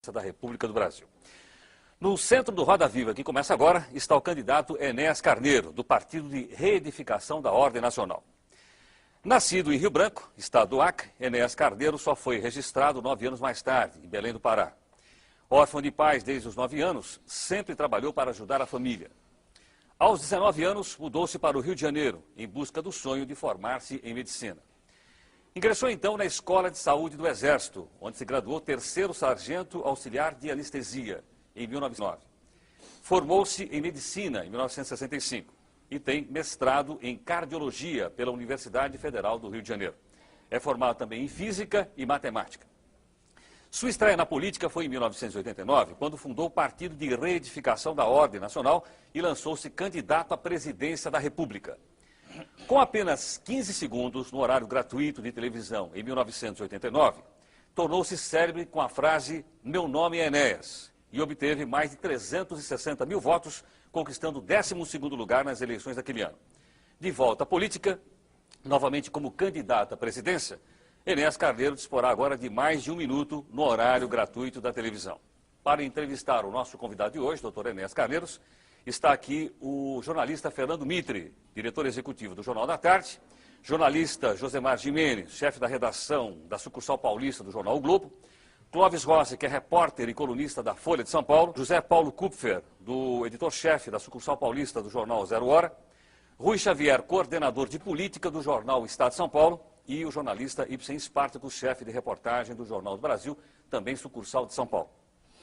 da República do Brasil. No centro do Roda Viva, que começa agora, está o candidato Enéas Carneiro, do Partido de Reedificação da Ordem Nacional. Nascido em Rio Branco, estado do Acre, Enéas Carneiro só foi registrado 9 anos mais tarde, em Belém do Pará. Órfão de pais desde os 9 anos, sempre trabalhou para ajudar a família. Aos 19 anos, mudou-se para o Rio de Janeiro, em busca do sonho de formar-se em medicina. Ingressou então na Escola de Saúde do Exército, onde se graduou terceiro sargento auxiliar de anestesia, em 1909. Formou-se em medicina em 1965 e tem mestrado em cardiologia pela Universidade Federal do Rio de Janeiro. É formado também em física e matemática. Sua estreia na política foi em 1989, quando fundou o Partido de Reedificação da Ordem Nacional e lançou-se candidato à presidência da República. Com apenas 15 segundos no horário gratuito de televisão em 1989, tornou-se célebre com a frase "Meu nome é Enéas" e obteve mais de 360 mil votos, conquistando o 12º lugar nas eleições daquele ano. De volta à política, novamente como candidato à presidência, Enéas Carneiro disporá agora de mais de 1 minuto no horário gratuito da televisão. Para entrevistar o nosso convidado de hoje, Dr. Enéas Carneiro, está aqui o jornalista Fernando Mitre, diretor executivo do Jornal da Tarde, jornalista Josemar Gimenez, chefe da redação da sucursal paulista do jornal O Globo, Clóvis Rossi, que é repórter e colunista da Folha de São Paulo, José Paulo Kupfer, do editor-chefe da sucursal paulista do jornal Zero Hora, Rui Xavier, coordenador de política do jornal Estado de São Paulo, e o jornalista Ibsen Spartacus, chefe de reportagem do Jornal do Brasil, também sucursal de São Paulo.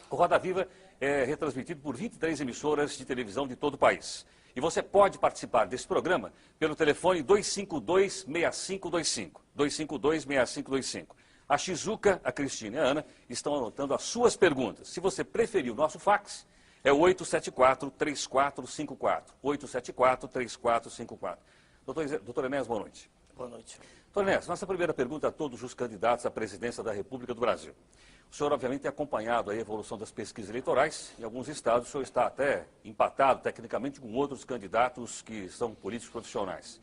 O Roda Viva é retransmitido por 23 emissoras de televisão de todo o país. E você pode participar desse programa pelo telefone 252-6525. 252-6525. A Shizuka, a Cristina e a Ana estão anotando as suas perguntas. Se você preferir o nosso fax, é o 874-3454. 874-3454. Doutor Enéas, boa noite. Boa noite. Doutor Enéas, nossa primeira pergunta a todos os candidatos à presidência da República do Brasil. O senhor, obviamente, tem acompanhado a evolução das pesquisas eleitorais. Em alguns estados, o senhor está até empatado, tecnicamente, com outros candidatos que são políticos profissionais.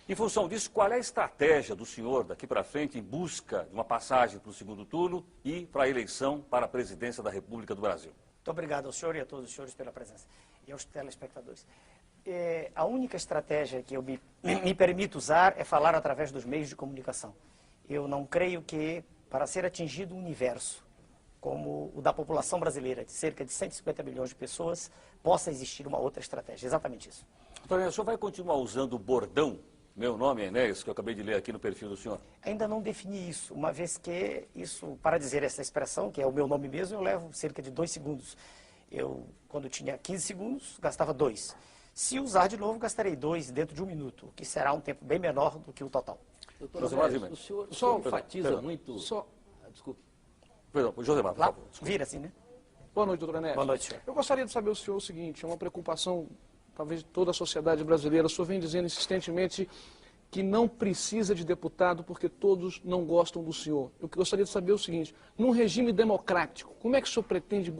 Em função disso, qual é a estratégia do senhor daqui para frente em busca de uma passagem para o segundo turno e para a eleição para a presidência da República do Brasil? Muito obrigado ao senhor e a todos os senhores pela presença e aos telespectadores. A única estratégia que eu me permito usar é falar através dos meios de comunicação. Eu não creio que, para ser atingido um universo como o da população brasileira, de cerca de 150 milhões de pessoas, possa existir uma outra estratégia. Exatamente isso. Doutor Enéas, o senhor vai continuar usando o bordão "Meu nome é Enéas", que eu acabei de ler aqui no perfil do senhor? Ainda não defini isso, uma vez que isso, para dizer essa expressão, que é o meu nome mesmo, eu levo cerca de 2 segundos. Eu, quando tinha 15 segundos, gastava 2. Se usar de novo, gastarei 2 dentro de 1 minuto, o que será um tempo bem menor do que o total. Doutor Enéas, o senhor enfatiza muito... Desculpe. Perdão, Josemar, por Lá, favor. vira assim, né? Boa noite, doutor Enéas. Boa noite, senhor. Eu gostaria de saber do senhor o seguinte, é uma preocupação, talvez, de toda a sociedade brasileira. O senhor vem dizendo insistentemente que não precisa de deputado porque todos não gostam do senhor. Eu gostaria de saber o seguinte, num regime democrático, como é que o senhor pretende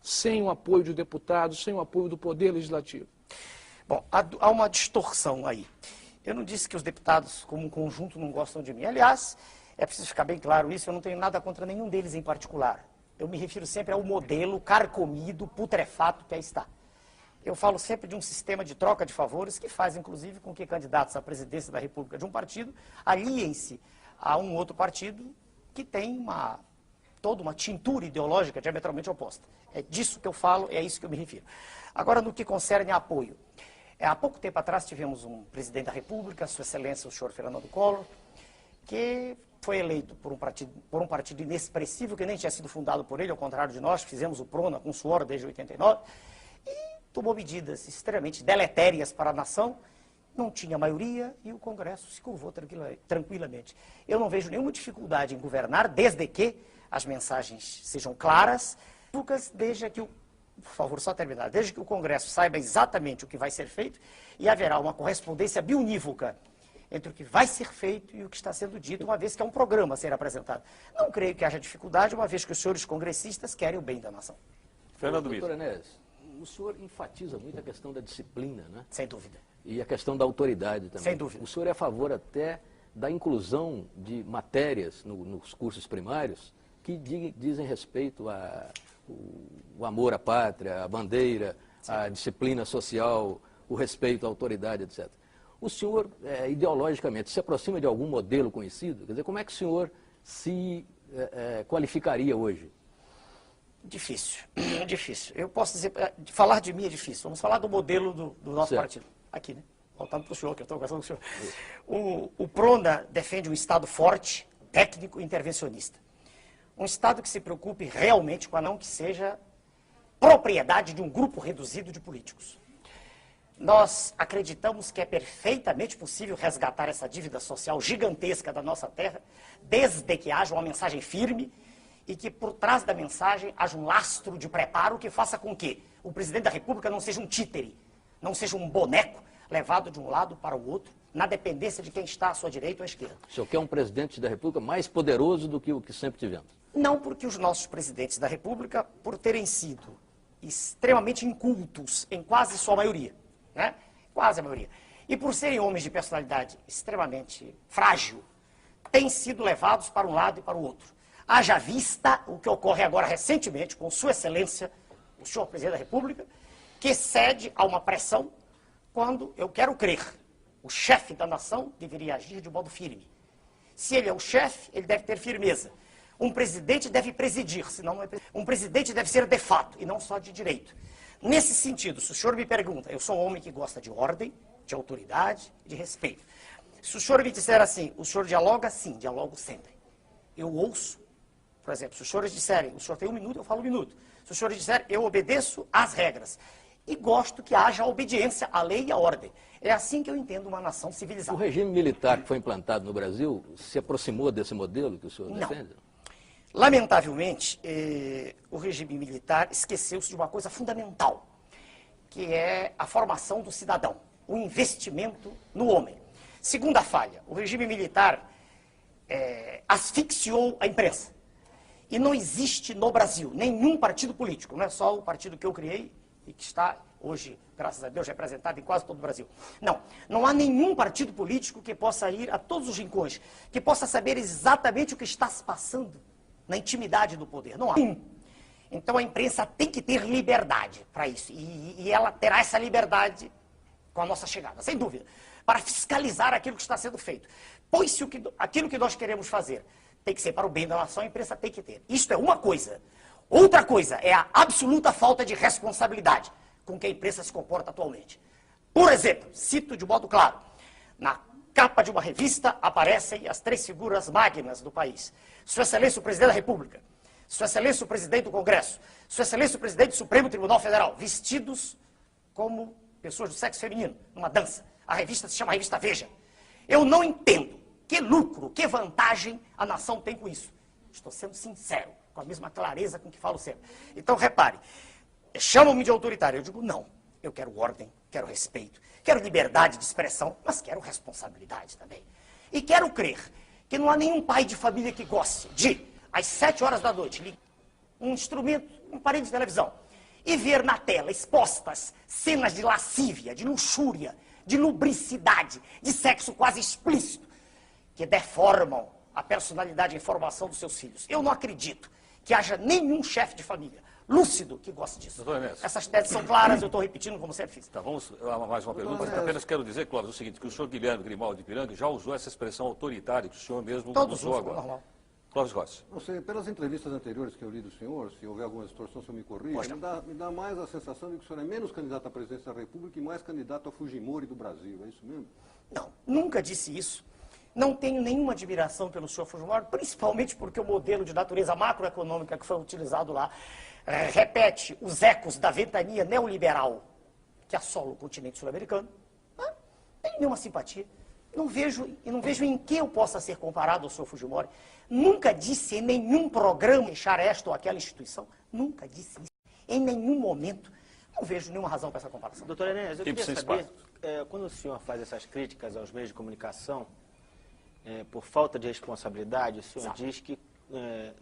sem o apoio de deputados, sem o apoio do Poder Legislativo? Bom, há uma distorção aí. Eu não disse que os deputados, como um conjunto, não gostam de mim. Aliás, é preciso ficar bem claro isso, eu não tenho nada contra nenhum deles em particular. Eu me refiro sempre ao modelo carcomido, putrefato que aí está. Eu falo sempre de um sistema de troca de favores que faz, inclusive, com que candidatos à presidência da República de um partido aliem-se a um outro partido que tem toda uma tintura ideológica diametralmente oposta. É disso que eu falo, é isso que eu me refiro. Agora, no que concerne a apoio. Há pouco tempo atrás tivemos um presidente da República, Sua Excelência, o senhor Fernando Collor, que foi eleito por um partido inexpressivo, que nem tinha sido fundado por ele, ao contrário de nós, fizemos o PRONA com suor desde 89, e tomou medidas extremamente deletérias para a nação, não tinha maioria e o Congresso se curvou tranquilamente. Eu não vejo nenhuma dificuldade em governar, desde que as mensagens sejam claras, desde que por favor, só terminar, desde que o Congresso saiba exatamente o que vai ser feito e haverá uma correspondência biunívoca entre o que vai ser feito e o que está sendo dito, uma vez que é um programa a ser apresentado. Não creio que haja dificuldade, uma vez que os senhores congressistas querem o bem da nação. Fernando Mitre. Doutor Enéas, o senhor enfatiza muito a questão da disciplina, né? Sem dúvida. E a questão da autoridade também. Sem dúvida. O senhor é a favor até da inclusão de matérias nos cursos primários que dizem respeito o amor à pátria, a bandeira, a disciplina social, o respeito à autoridade, etc. O senhor, ideologicamente, se aproxima de algum modelo conhecido? Quer dizer, como é que o senhor se qualificaria hoje? Difícil, difícil. Eu posso dizer, falar de mim é difícil. Vamos falar do modelo do nosso partido. Aqui, né? Voltando para o senhor, que eu estou conversando com o senhor. O PRONA defende um Estado forte, técnico e intervencionista. Um Estado que se preocupe realmente com a não que seja propriedade de um grupo reduzido de políticos. Nós acreditamos que é perfeitamente possível resgatar essa dívida social gigantesca da nossa terra, desde que haja uma mensagem firme e que por trás da mensagem haja um lastro de preparo que faça com que o presidente da República não seja um títere, não seja um boneco levado de um lado para o outro, na dependência de quem está à sua direita ou à esquerda. O senhor quer um presidente da República mais poderoso do que o que sempre tivemos? Não, porque os nossos presidentes da República, por terem sido extremamente incultos, em quase sua maioria, né? Quase a maioria, e por serem homens de personalidade extremamente frágil, têm sido levados para um lado e para o outro. Haja vista o que ocorre agora recentemente com Sua Excelência, o senhor Presidente da República, que cede a uma pressão quando, eu quero crer, o chefe da nação deveria agir de modo firme. Se ele é o chefe, ele deve ter firmeza. Um presidente deve presidir, senão não é presidente. Um presidente deve ser de fato e não só de direito. Nesse sentido, se o senhor me pergunta, eu sou um homem que gosta de ordem, de autoridade, de respeito. Se o senhor me disser assim, o senhor dialoga? Sim, dialogo sempre. Eu ouço, por exemplo, se os senhores disserem, o senhor tem 1 minuto, eu falo 1 minuto. Se os senhores disserem, eu obedeço às regras. E gosto que haja obediência à lei e à ordem. É assim que eu entendo uma nação civilizada. O regime militar que foi implantado no Brasil se aproximou desse modelo que o senhor defende? Não. Lamentavelmente, o regime militar esqueceu-se de uma coisa fundamental, que é a formação do cidadão, o investimento no homem. Segunda falha, o regime militar asfixiou a imprensa. E não existe no Brasil nenhum partido político, não é só o partido que eu criei e que está hoje, graças a Deus, representado em quase todo o Brasil. Não há nenhum partido político que possa ir a todos os rincões, que possa saber exatamente o que está se passando na intimidade do poder. Não há. Então a imprensa tem que ter liberdade para isso. E ela terá essa liberdade com a nossa chegada, sem dúvida, para fiscalizar aquilo que está sendo feito. Pois se aquilo que nós queremos fazer tem que ser para o bem da nação, a imprensa tem que ter. Isto é uma coisa. Outra coisa é a absoluta falta de responsabilidade com que a imprensa se comporta atualmente. Por exemplo, cito de modo claro, na capa de uma revista aparecem as 3 figuras magnas do país. Sua Excelência o Presidente da República, Sua Excelência o Presidente do Congresso, Sua Excelência o Presidente do Supremo Tribunal Federal, vestidos como pessoas do sexo feminino, numa dança. A revista se chama Revista Veja. Eu não entendo que lucro, que vantagem a nação tem com isso. Estou sendo sincero, com a mesma clareza com que falo sempre. Então, repare, chamam-me de autoritário. Eu digo, não, eu quero ordem, quero respeito, quero liberdade de expressão, mas quero responsabilidade também. E quero crer que não há nenhum pai de família que goste de, às 7 horas da noite, ligar um instrumento, um aparelho de televisão, e ver na tela expostas cenas de lascívia, de luxúria, de lubricidade, de sexo quase explícito, que deformam a personalidade e a formação dos seus filhos. Eu não acredito que haja nenhum chefe de família lúcido que goste disso. Essas teses são claras, eu estou repetindo como sempre fiz. Tá, vamos a mais uma pergunta. Apenas quero dizer, Clóvis, o seguinte, que o senhor Guilherme Grimaldi de Ipiranga já usou essa expressão autoritária que o senhor mesmo usou agora. Normal. Clóvis Rossi. Não sei, pelas entrevistas anteriores que eu li do senhor, se houver alguma distorção, o senhor me corrija, me dá mais a sensação de que o senhor é menos candidato à presidência da República e mais candidato ao Fujimori do Brasil, é isso mesmo? Não, nunca disse isso. Não tenho nenhuma admiração pelo senhor Fujimori, principalmente porque o modelo de natureza macroeconômica que foi utilizado lá repete os ecos da ventania neoliberal que assola o continente sul-americano. Não tenho nenhuma simpatia. Não vejo em que eu possa ser comparado ao senhor Fujimori. Nunca disse em nenhum programa deixar esta ou aquela instituição. Nunca disse isso. Em nenhum momento. Não vejo nenhuma razão para essa comparação. Doutor Enéas, eu queria saber, quando o senhor faz essas críticas aos meios de comunicação, por falta de responsabilidade, o senhor diz que,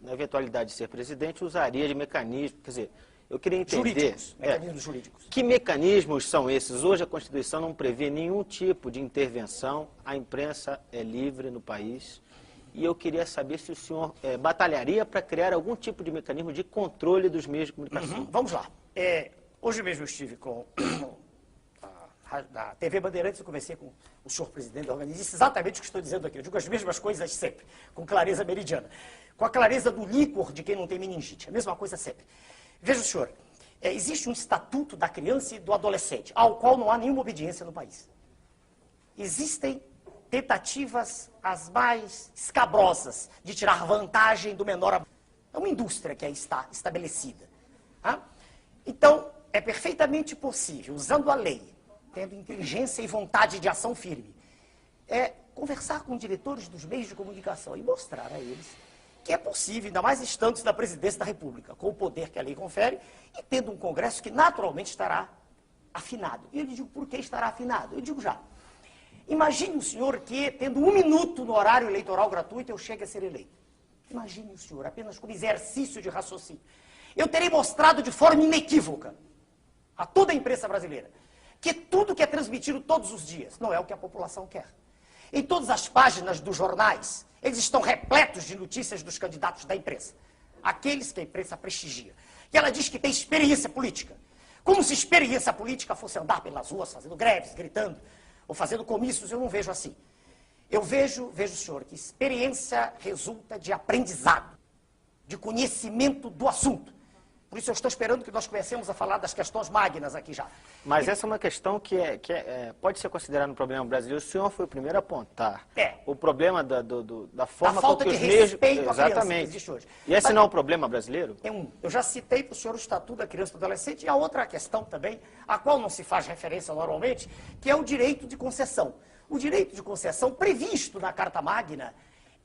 na eventualidade de ser presidente, usaria de mecanismos, quer dizer, eu queria entender... Mecanismos jurídicos. Que mecanismos são esses? Hoje a Constituição não prevê nenhum tipo de intervenção, a imprensa é livre no país e eu queria saber se o senhor batalharia para criar algum tipo de mecanismo de controle dos meios de comunicação. Vamos lá. Hoje mesmo eu estive com da TV Bandeirantes, eu conversei com o senhor presidente da organização, disse exatamente o que estou dizendo aqui. Eu digo as mesmas coisas sempre, com clareza meridiana. Com a clareza do líquor de quem não tem meningite. A mesma coisa sempre. Veja, senhor, existe um estatuto da criança e do adolescente, ao qual não há nenhuma obediência no país. Existem tentativas as mais escabrosas de tirar vantagem do menor. É uma indústria que aí está estabelecida. Tá? Então, é perfeitamente possível, usando a lei, tendo inteligência e vontade de ação firme, conversar com diretores dos meios de comunicação e mostrar a eles que é possível, ainda mais instantes da presidência da República, com o poder que a lei confere, e tendo um Congresso que naturalmente estará afinado. E eu lhe digo, por que estará afinado? Eu digo já. Imagine o senhor que, tendo 1 minuto no horário eleitoral gratuito, eu chegue a ser eleito. Imagine o senhor, apenas como exercício de raciocínio. Eu terei mostrado de forma inequívoca a toda a imprensa brasileira que tudo que é transmitido todos os dias não é o que a população quer. Em todas as páginas dos jornais, eles estão repletos de notícias dos candidatos da imprensa. Aqueles que a imprensa prestigia. E ela diz que tem experiência política. Como se experiência política fosse andar pelas ruas fazendo greves, gritando, ou fazendo comícios. Eu não vejo assim. Eu vejo, senhor, que experiência resulta de aprendizado, de conhecimento do assunto. Por isso eu estou esperando que nós comecemos a falar das questões magnas aqui já. Mas essa é uma questão que pode ser considerada um problema brasileiro. O senhor foi o primeiro a apontar. O problema da forma falta com que de os meios... respeito à criança que Exatamente. existe hoje. E esse não é um problema brasileiro? Eu já citei para o senhor o Estatuto da Criança e do Adolescente, e a outra questão também, a qual não se faz referência normalmente, que é o direito de concessão. O direito de concessão previsto na Carta Magna,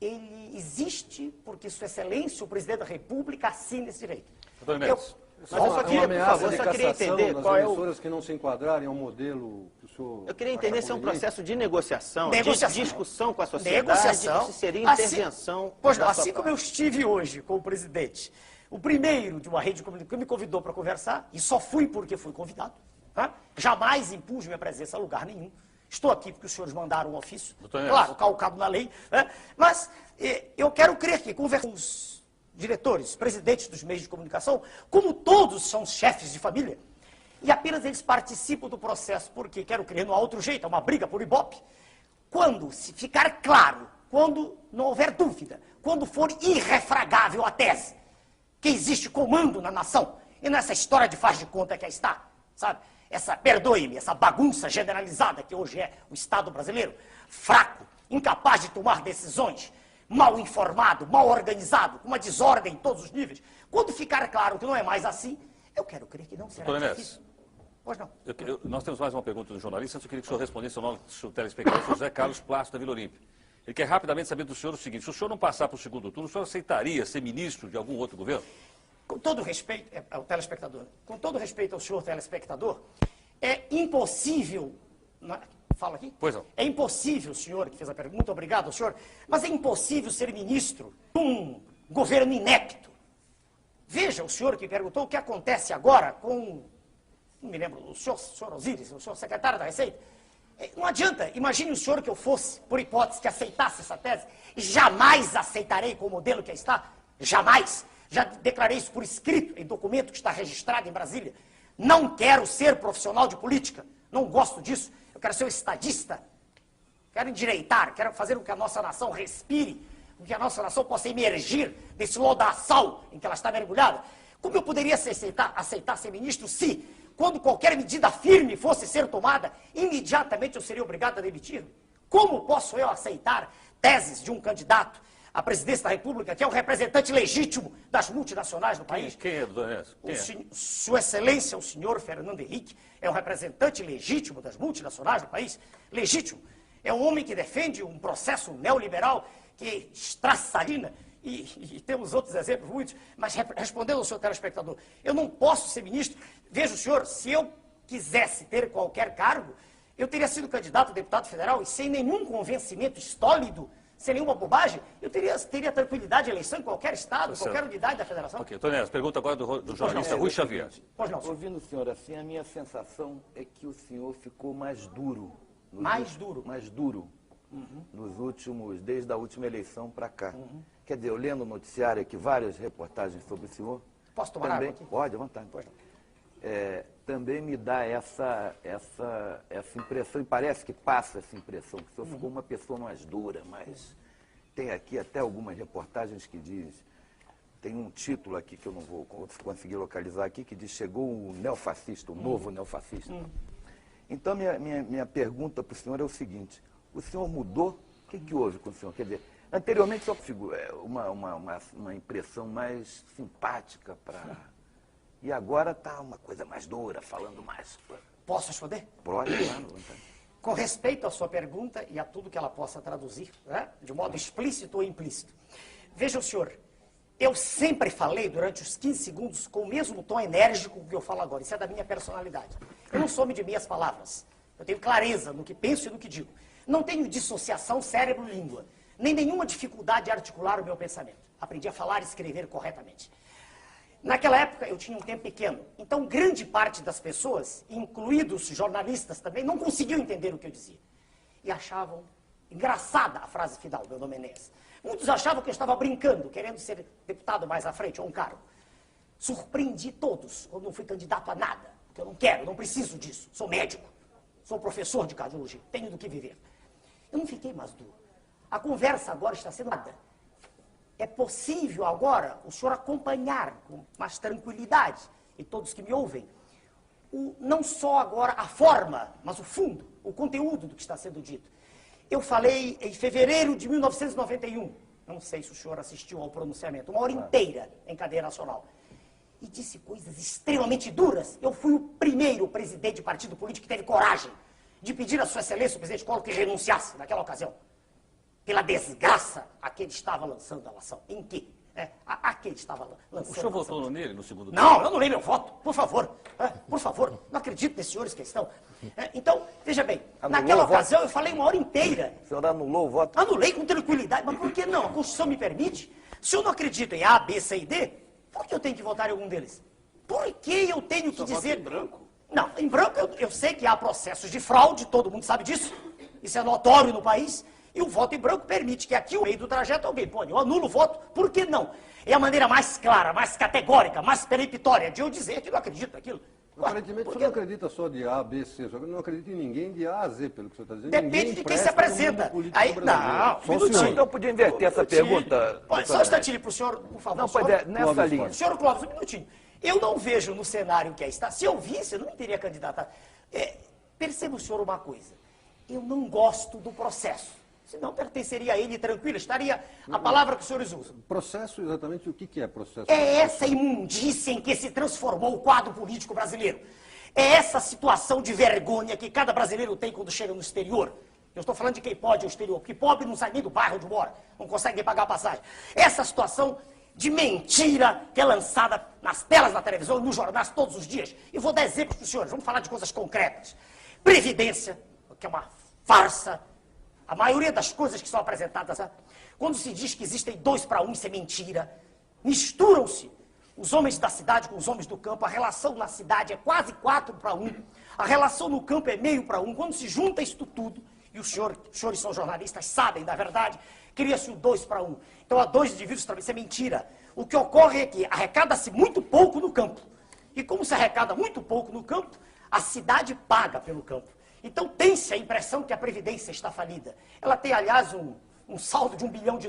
ele existe porque Sua Excelência, o Presidente da República, assina esse direito. Mas eu só queria, por favor, eu só queria entender qual é o... emissoras que não se enquadrarem ao modelo que o senhor... Eu queria entender se é um processo de negociação, de discussão com a sociedade, negociação, se seria intervenção... Pois não, assim como eu estive hoje com o presidente, o primeiro de uma rede de comunicação que me convidou para conversar, e só fui porque fui convidado, tá? Jamais impus minha presença a lugar nenhum. Estou aqui porque os senhores mandaram um ofício, claro, calcado na lei, né? Mas eu quero crer que conversamos diretores, presidentes dos meios de comunicação, como todos são chefes de família, e apenas eles participam do processo, porque, quero crer, não há outro jeito, é uma briga por ibope, quando se ficar claro, quando não houver dúvida, quando for irrefragável a tese, que existe comando na nação, e nessa história de faz de conta que aí está, sabe? Perdoe-me, essa bagunça generalizada que hoje é o Estado brasileiro, fraco, incapaz de tomar decisões, mal informado, mal organizado, com uma desordem em todos os níveis. Quando ficar claro que não é mais assim, eu quero crer que não será difícil. Pois não. Nós temos mais uma pergunta do jornalista, eu queria que o senhor respondesse ao nosso telespectador, José Carlos Plácido da Vila Olímpia. Ele quer rapidamente saber do senhor o seguinte: se o senhor não passar para o segundo turno, o senhor aceitaria ser ministro de algum outro governo? Com todo respeito ao telespectador, com todo respeito ao senhor telespectador, é impossível... Fala aqui? Pois não. É impossível, senhor que fez a pergunta, obrigado, senhor, mas é impossível ser ministro de um governo inepto. Veja, o senhor que perguntou o que acontece agora com, não me lembro, o senhor Osíris, o senhor secretário da Receita. Não adianta, imagine o senhor que eu fosse, por hipótese, que aceitasse essa tese, jamais aceitarei com o modelo que aí está, jamais. Já declarei isso por escrito, em documento que está registrado em Brasília. Não quero ser profissional de política, não gosto disso. Eu quero ser um estadista, quero endireitar, quero fazer com que a nossa nação respire, com que a nossa nação possa emergir desse lodaçal em que ela está mergulhada. Como eu poderia aceitar ser ministro se, quando qualquer medida firme fosse ser tomada, imediatamente eu seria obrigado a demitir-me? Como posso eu aceitar teses de um candidato à presidência da República, que é o representante legítimo das multinacionais no país? Quem é, doutor Ernesto? Sua Excelência, o senhor Fernando Henrique, é um representante legítimo das multinacionais do país. Legítimo. É um homem que defende um processo neoliberal que estraçalina, e temos outros exemplos muitos, mas respondendo ao seu telespectador, eu não posso ser ministro. Veja o senhor, se eu quisesse ter qualquer cargo, eu teria sido candidato a deputado federal e sem nenhum convencimento estólido, sem nenhuma bobagem, eu teria tranquilidade de eleição em qualquer estado, qualquer unidade da federação. Ok, Tonés, pergunta agora do jornalista Rui Xavier. Pois não, senhor. Ouvindo o senhor assim, a minha sensação é que o senhor ficou mais duro. Mais duro? Mais duro desde a última eleição para cá. Quer dizer, eu lendo o noticiário aqui, várias reportagens sobre o senhor. Posso tomar também, água aqui? Pode, à vontade. Também me dá essa impressão, e parece que passa essa impressão, que o senhor ficou uma pessoa mais dura, mas tem aqui até algumas reportagens que diz, tem um título aqui que eu não vou conseguir localizar aqui, que diz, chegou o neofascista, o novo neofascista. Então, minha pergunta para o senhor é o seguinte, o senhor mudou? O que houve com o senhor? Quer dizer, anteriormente só uma impressão mais simpática para... E agora está uma coisa mais dura, falando mais. Posso responder? Pode, claro. Com respeito à sua pergunta e a tudo que ela possa traduzir, né, de modo explícito ou implícito. Veja o senhor, eu sempre falei durante os 15 segundos com o mesmo tom enérgico que eu falo agora. Isso é da minha personalidade. Eu não sou de meias palavras. Eu tenho clareza no que penso e no que digo. Não tenho dissociação cérebro-língua, nem nenhuma dificuldade de articular o meu pensamento. Aprendi a falar e escrever corretamente. Naquela época eu tinha um tempo pequeno, então grande parte das pessoas, incluídos jornalistas também, não conseguiam entender o que eu dizia. E achavam engraçada a frase final, meu nome é Enéas. Muitos achavam que eu estava brincando, querendo ser deputado mais à frente, ou um cargo. Surpreendi todos, eu não fui candidato a nada, porque eu não quero, não preciso disso. Sou médico, sou professor de cardiologia, tenho do que viver. Eu não fiquei mais duro. A conversa agora está sendo nada. É possível agora o senhor acompanhar com mais tranquilidade, e todos que me ouvem, não só agora a forma, mas o fundo, o conteúdo do que está sendo dito. Eu falei em fevereiro de 1991, não sei se o senhor assistiu ao pronunciamento, uma hora inteira em cadeia nacional, e disse coisas extremamente duras. Eu fui o primeiro presidente de partido político que teve coragem de pedir a sua excelência, o presidente Collor, que renunciasse naquela ocasião. Pela desgraça a que ele estava lançando a ação. Em que? A que ele estava lançando. O senhor votou nele no segundo turno? Não, eu não dei meu voto, por favor. Por favor, não acredito nesses senhores que estão. Então, veja bem, naquela ocasião eu falei uma hora inteira. O senhor anulou o voto? Anulei com tranquilidade, mas por que não? A Constituição me permite. Se eu não acredito em A, B, C e D, por que eu tenho que votar em algum deles? Por que eu tenho que dizer... Em branco? Não, em branco eu sei que há processos de fraude, todo mundo sabe disso. Isso é notório no país. E o voto em branco permite que aqui, no meio do trajeto, alguém põe, eu anulo o voto, por que não? É a maneira mais clara, mais categórica, mais peremptória de eu dizer que não acredito naquilo. Aparentemente, o senhor não acredita só de A, B, C, o senhor não acredita em ninguém de A a Z, pelo que o senhor está dizendo. Depende de quem se apresenta. Aí, não, um minutinho. Então, podia inverter essa pergunta. Só um instantinho para o senhor, por favor. Não, pois é, nessa linha. Senhor Clóvis, um minutinho. Eu não vejo no cenário que aí está. Se eu visse, eu não me teria candidatado. Perceba o senhor uma coisa. Eu não gosto do processo. Senão pertenceria a ele tranquilo, estaria a palavra que os senhores usam. Processo, exatamente o que é processo? É essa imundícia em que se transformou o quadro político brasileiro. É essa situação de vergonha que cada brasileiro tem quando chega no exterior. Eu estou falando de quem pode ir ao exterior, porque pobre não sai nem do bairro onde mora, não consegue nem pagar a passagem. Essa situação de mentira que é lançada nas telas da televisão, nos jornais todos os dias. E vou dar exemplos para os senhores, vamos falar de coisas concretas. Previdência, que é uma farsa. A maioria das coisas que são apresentadas, quando se diz que existem 2 para 1, isso é mentira. Misturam-se os homens da cidade com os homens do campo. A relação na cidade é quase 4 para 1. A relação no campo é meio para 1. Quando se junta isto tudo, e os senhores são jornalistas, sabem da verdade, cria-se o 2 para 1. Então há 2 indivíduos também, isso é mentira. O que ocorre é que arrecada-se muito pouco no campo. E como se arrecada muito pouco no campo, a cidade paga pelo campo. Então tem-se a impressão que a Previdência está falida. Ela tem, aliás, um saldo de $1 bilhão.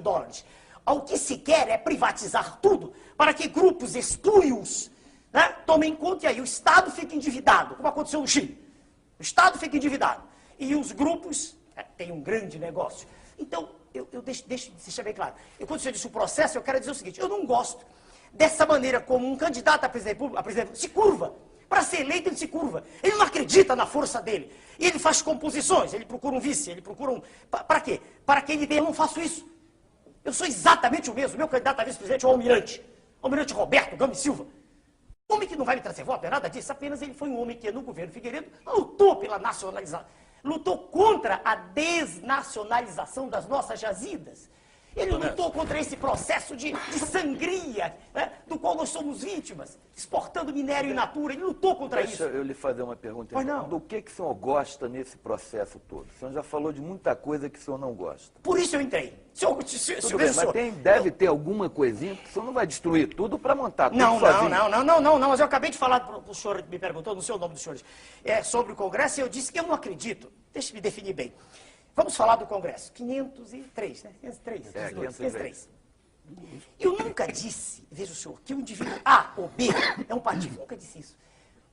O que se quer é privatizar tudo para que grupos espúrios, né, tomem conta e aí o Estado fica endividado, como aconteceu no Chile. O Estado fica endividado e os grupos têm um grande negócio. Então, eu deixo de ser bem claro. E quando você disse o processo, eu quero dizer o seguinte, eu não gosto dessa maneira como um candidato a presidente da República se curva. Para ser eleito, ele se curva. Ele não acredita na força dele. E ele faz composições, ele procura um vice, ele procura um... Para quê? Para que ele tenha... Eu não faço isso. Eu sou exatamente o mesmo. Meu candidato a vice-presidente é o Almirante. Almirante Roberto Gomes Silva. Homem que não vai me trazer voto, é nada disso. Apenas ele foi um homem que, no governo Figueiredo, lutou pela nacionalização. Lutou contra a desnacionalização das nossas jazidas. Ele lutou contra esse processo de sangria, né, do qual nós somos vítimas, exportando minério in natura. Ele lutou contra isso. Deixa eu lhe fazer uma pergunta. Pois não. Do que o senhor gosta nesse processo todo? O senhor já falou de muita coisa que o senhor não gosta. Por isso eu entrei. Tudo bem, mas deve ter alguma coisinha, porque o senhor não vai destruir tudo para montar tudo Não, sozinho. não, mas eu acabei de falar para o senhor, me perguntou, não sei o nome dos senhores, sobre o Congresso, e eu disse que eu não acredito. Deixa eu me definir bem. Vamos falar do Congresso. 503, né? 503. 503. Eu nunca disse, veja o senhor, que o indivíduo A ou B é um partido. Eu nunca disse isso.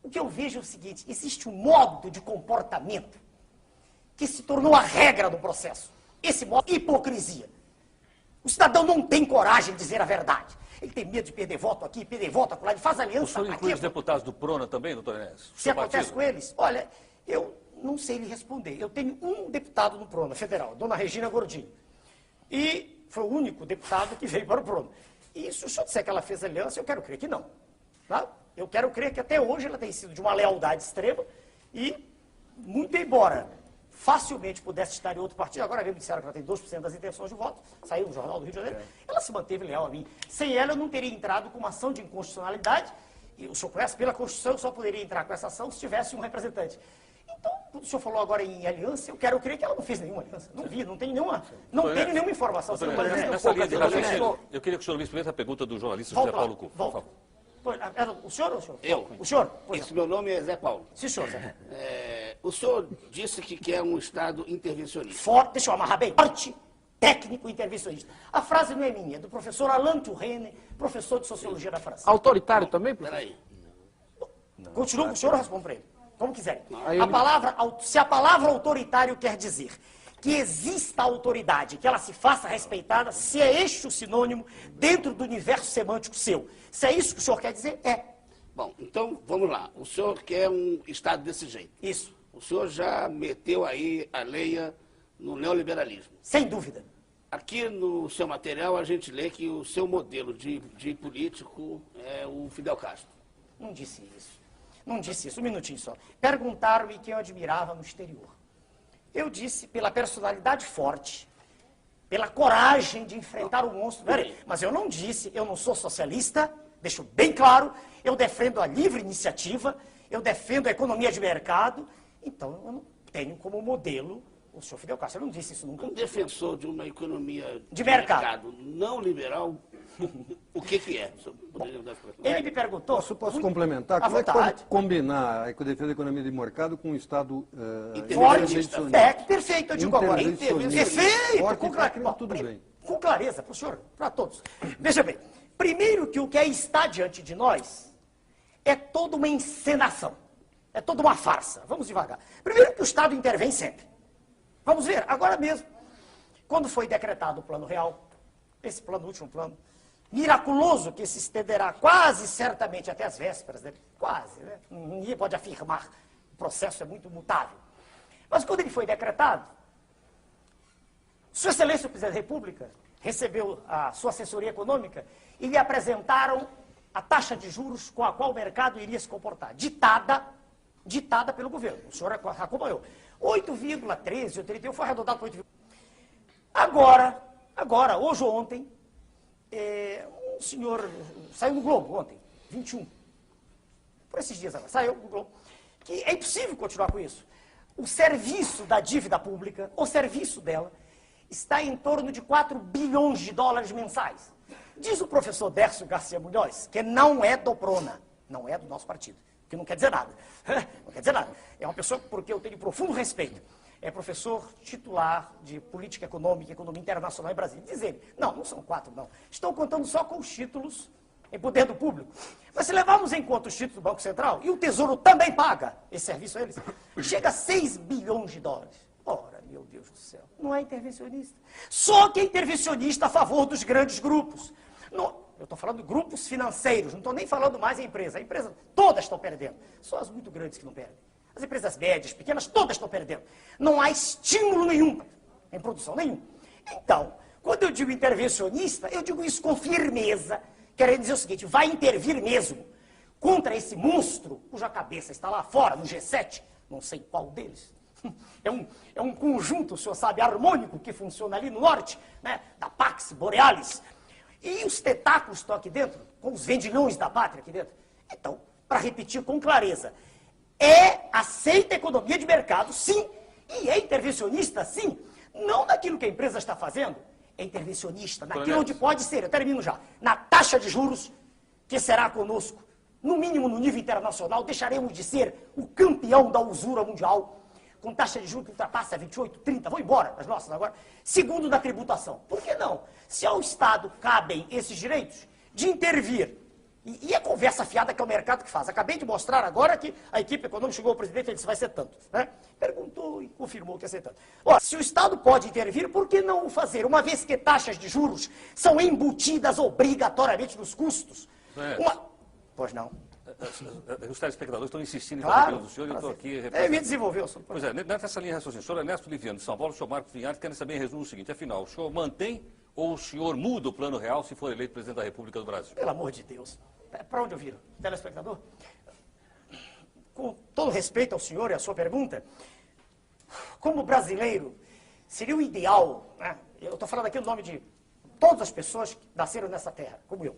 O que eu vejo é o seguinte, existe um modo de comportamento que se tornou a regra do processo. Esse modo de hipocrisia. O cidadão não tem coragem de dizer a verdade. Ele tem medo de perder voto aqui, perder voto acolá, ele faz aliança. O senhor inclui os deputados do PRONA também, doutor Enéas? Se acontece com eles? Olha, eu não sei lhe responder. Eu tenho um deputado no PRONA federal, dona Regina Gordini. E foi o único deputado que veio para o PRONA. E se o senhor disser que ela fez aliança, eu quero crer que não. Tá? Eu quero crer que até hoje ela tem sido de uma lealdade extrema e, muito embora facilmente pudesse estar em outro partido, agora mesmo disseram que ela tem 2% das intenções de voto, saiu no Jornal do Rio de Janeiro, ela se manteve leal a mim. Sem ela, eu não teria entrado com uma ação de inconstitucionalidade, e o senhor conhece, pela Constituição, eu só poderia entrar com essa ação se tivesse um representante. Então, quando o senhor falou agora em aliança, eu quero crer que ela não fez nenhuma aliança. Não vi, não tenho nenhuma informação. Nessa linha de raciocínio, eu queria que o senhor ouvisse primeiro a pergunta do jornalista José Paulo Cuco. Por favor. O senhor ou o senhor? Eu. O senhor? Isso, meu nome é Zé Paulo. Sim, senhor, Zé. O senhor disse que quer um Estado intervencionista. Forte, deixa eu amarrar bem. Forte, técnico intervencionista. A frase não é minha, é do professor Alain Touraine, professor de Sociologia da França. Autoritário também, professor? Peraí. Continua com o senhor ou respondo para ele? Como quiser. Aí Se a palavra autoritário quer dizer que exista autoridade, que ela se faça respeitada, se é este o sinônimo dentro do universo semântico seu. Se é isso que o senhor quer dizer, é. Bom, então vamos lá. O senhor quer um Estado desse jeito. Isso. O senhor já meteu aí a lenha no neoliberalismo. Sem dúvida. Aqui no seu material a gente lê que o seu modelo de político é o Fidel Castro. Não disse isso. Não disse isso. Um minutinho só. Perguntaram-me quem eu admirava no exterior. Eu disse pela personalidade forte, pela coragem de enfrentar o monstro. Peraí, mas eu não disse, eu não sou socialista, deixo bem claro, eu defendo a livre iniciativa, eu defendo a economia de mercado, então eu não tenho como modelo o senhor Fidel Castro. Eu não disse isso nunca. Um defensor de uma economia de mercado não liberal, o que é? Ele me perguntou... Posso complementar? Como é que pode combinar a defesa da economia de mercado com o Estado forte? Perfeito, eu digo agora. Perfeito, tudo bem. Com clareza, para o senhor, para todos. Veja bem, primeiro que o que está diante de nós é toda uma encenação, é toda uma farsa. Vamos devagar. Primeiro que o Estado intervém sempre. Vamos ver, agora mesmo, quando foi decretado o Plano Real, esse plano, o último plano, miraculoso, que se estenderá quase certamente até as vésperas dele, quase, né? Ninguém pode afirmar, o processo é muito mutável. Mas quando ele foi decretado, Sua Excelência o Presidente da República recebeu a sua assessoria econômica e lhe apresentaram a taxa de juros com a qual o mercado iria se comportar, ditada pelo governo. O senhor acompanhou. 8,13 ou 31, foi arredondado para 8,13. Agora, hoje ou ontem, um senhor saiu no Globo ontem, 21. Por esses dias agora, saiu no Globo. Que é impossível continuar com isso. O serviço da dívida pública, o serviço dela, está em torno de 4 bilhões de dólares mensais. Diz o professor Dércio Garcia Munhoz, que não é do PRONA, não é do nosso partido, que não quer dizer nada. Não quer dizer nada. É uma pessoa porque eu tenho profundo respeito. É professor titular de Política Econômica e Economia Internacional em Brasília. Diz ele, não são 4, não. Estou contando só com os títulos em poder do público. Mas se levarmos em conta os títulos do Banco Central, e o Tesouro também paga esse serviço a eles, chega a 6 bilhões de dólares. Ora, meu Deus do céu, não é intervencionista. Só que é intervencionista a favor dos grandes grupos. Eu estou falando de grupos financeiros, não estou nem falando mais em empresa. A empresa, todas estão perdendo. Só as muito grandes que não perdem. As empresas médias, pequenas, todas estão perdendo. Não há estímulo nenhum em produção, nenhum. Então, quando eu digo intervencionista, eu digo isso com firmeza, querendo dizer o seguinte, vai intervir mesmo contra esse monstro, cuja cabeça está lá fora, no G7, não sei qual deles, É um conjunto, o senhor sabe, harmônico que funciona ali no norte, né? Da Pax Borealis. E os tentáculos estão aqui dentro, com os vendilhões da pátria aqui dentro. Então, para repetir com clareza, aceita a economia de mercado, sim, e é intervencionista, sim, não naquilo que a empresa está fazendo, é intervencionista naquilo onde pode ser, eu termino já, na taxa de juros, que será conosco, no mínimo no nível internacional, deixaremos de ser o campeão da usura mundial, com taxa de juros que ultrapassa 28, 30, vou embora das nossas agora. Segundo, da tributação. Por que não? Se ao Estado cabem esses direitos de intervir, e a conversa fiada que é o mercado que faz. Acabei de mostrar agora que a equipe econômica chegou ao presidente e disse vai ser tanto. Né? Perguntou e confirmou que ia ser tanto. Ora, se o Estado pode intervir, por que não o fazer? Uma vez que taxas de juros são embutidas obrigatoriamente nos custos. Pois não. Os telespectadores estão insistindo em Claro, falar do senhor e eu estou aqui... me desenvolveu. Pois é, nessa linha de raciocínio, o senhor Ernesto Liviano, de São Paulo, o senhor Marcos Vinhar, querem saber em resumo o seguinte, afinal, o senhor mantém ou o senhor muda o Plano Real se for eleito presidente da República do Brasil? Pelo amor de Deus. Para onde eu viro? Telespectador? Com todo respeito ao senhor e à sua pergunta, como brasileiro, seria o ideal, né? Eu estou falando aqui no nome de todas as pessoas que nasceram nessa terra, como eu.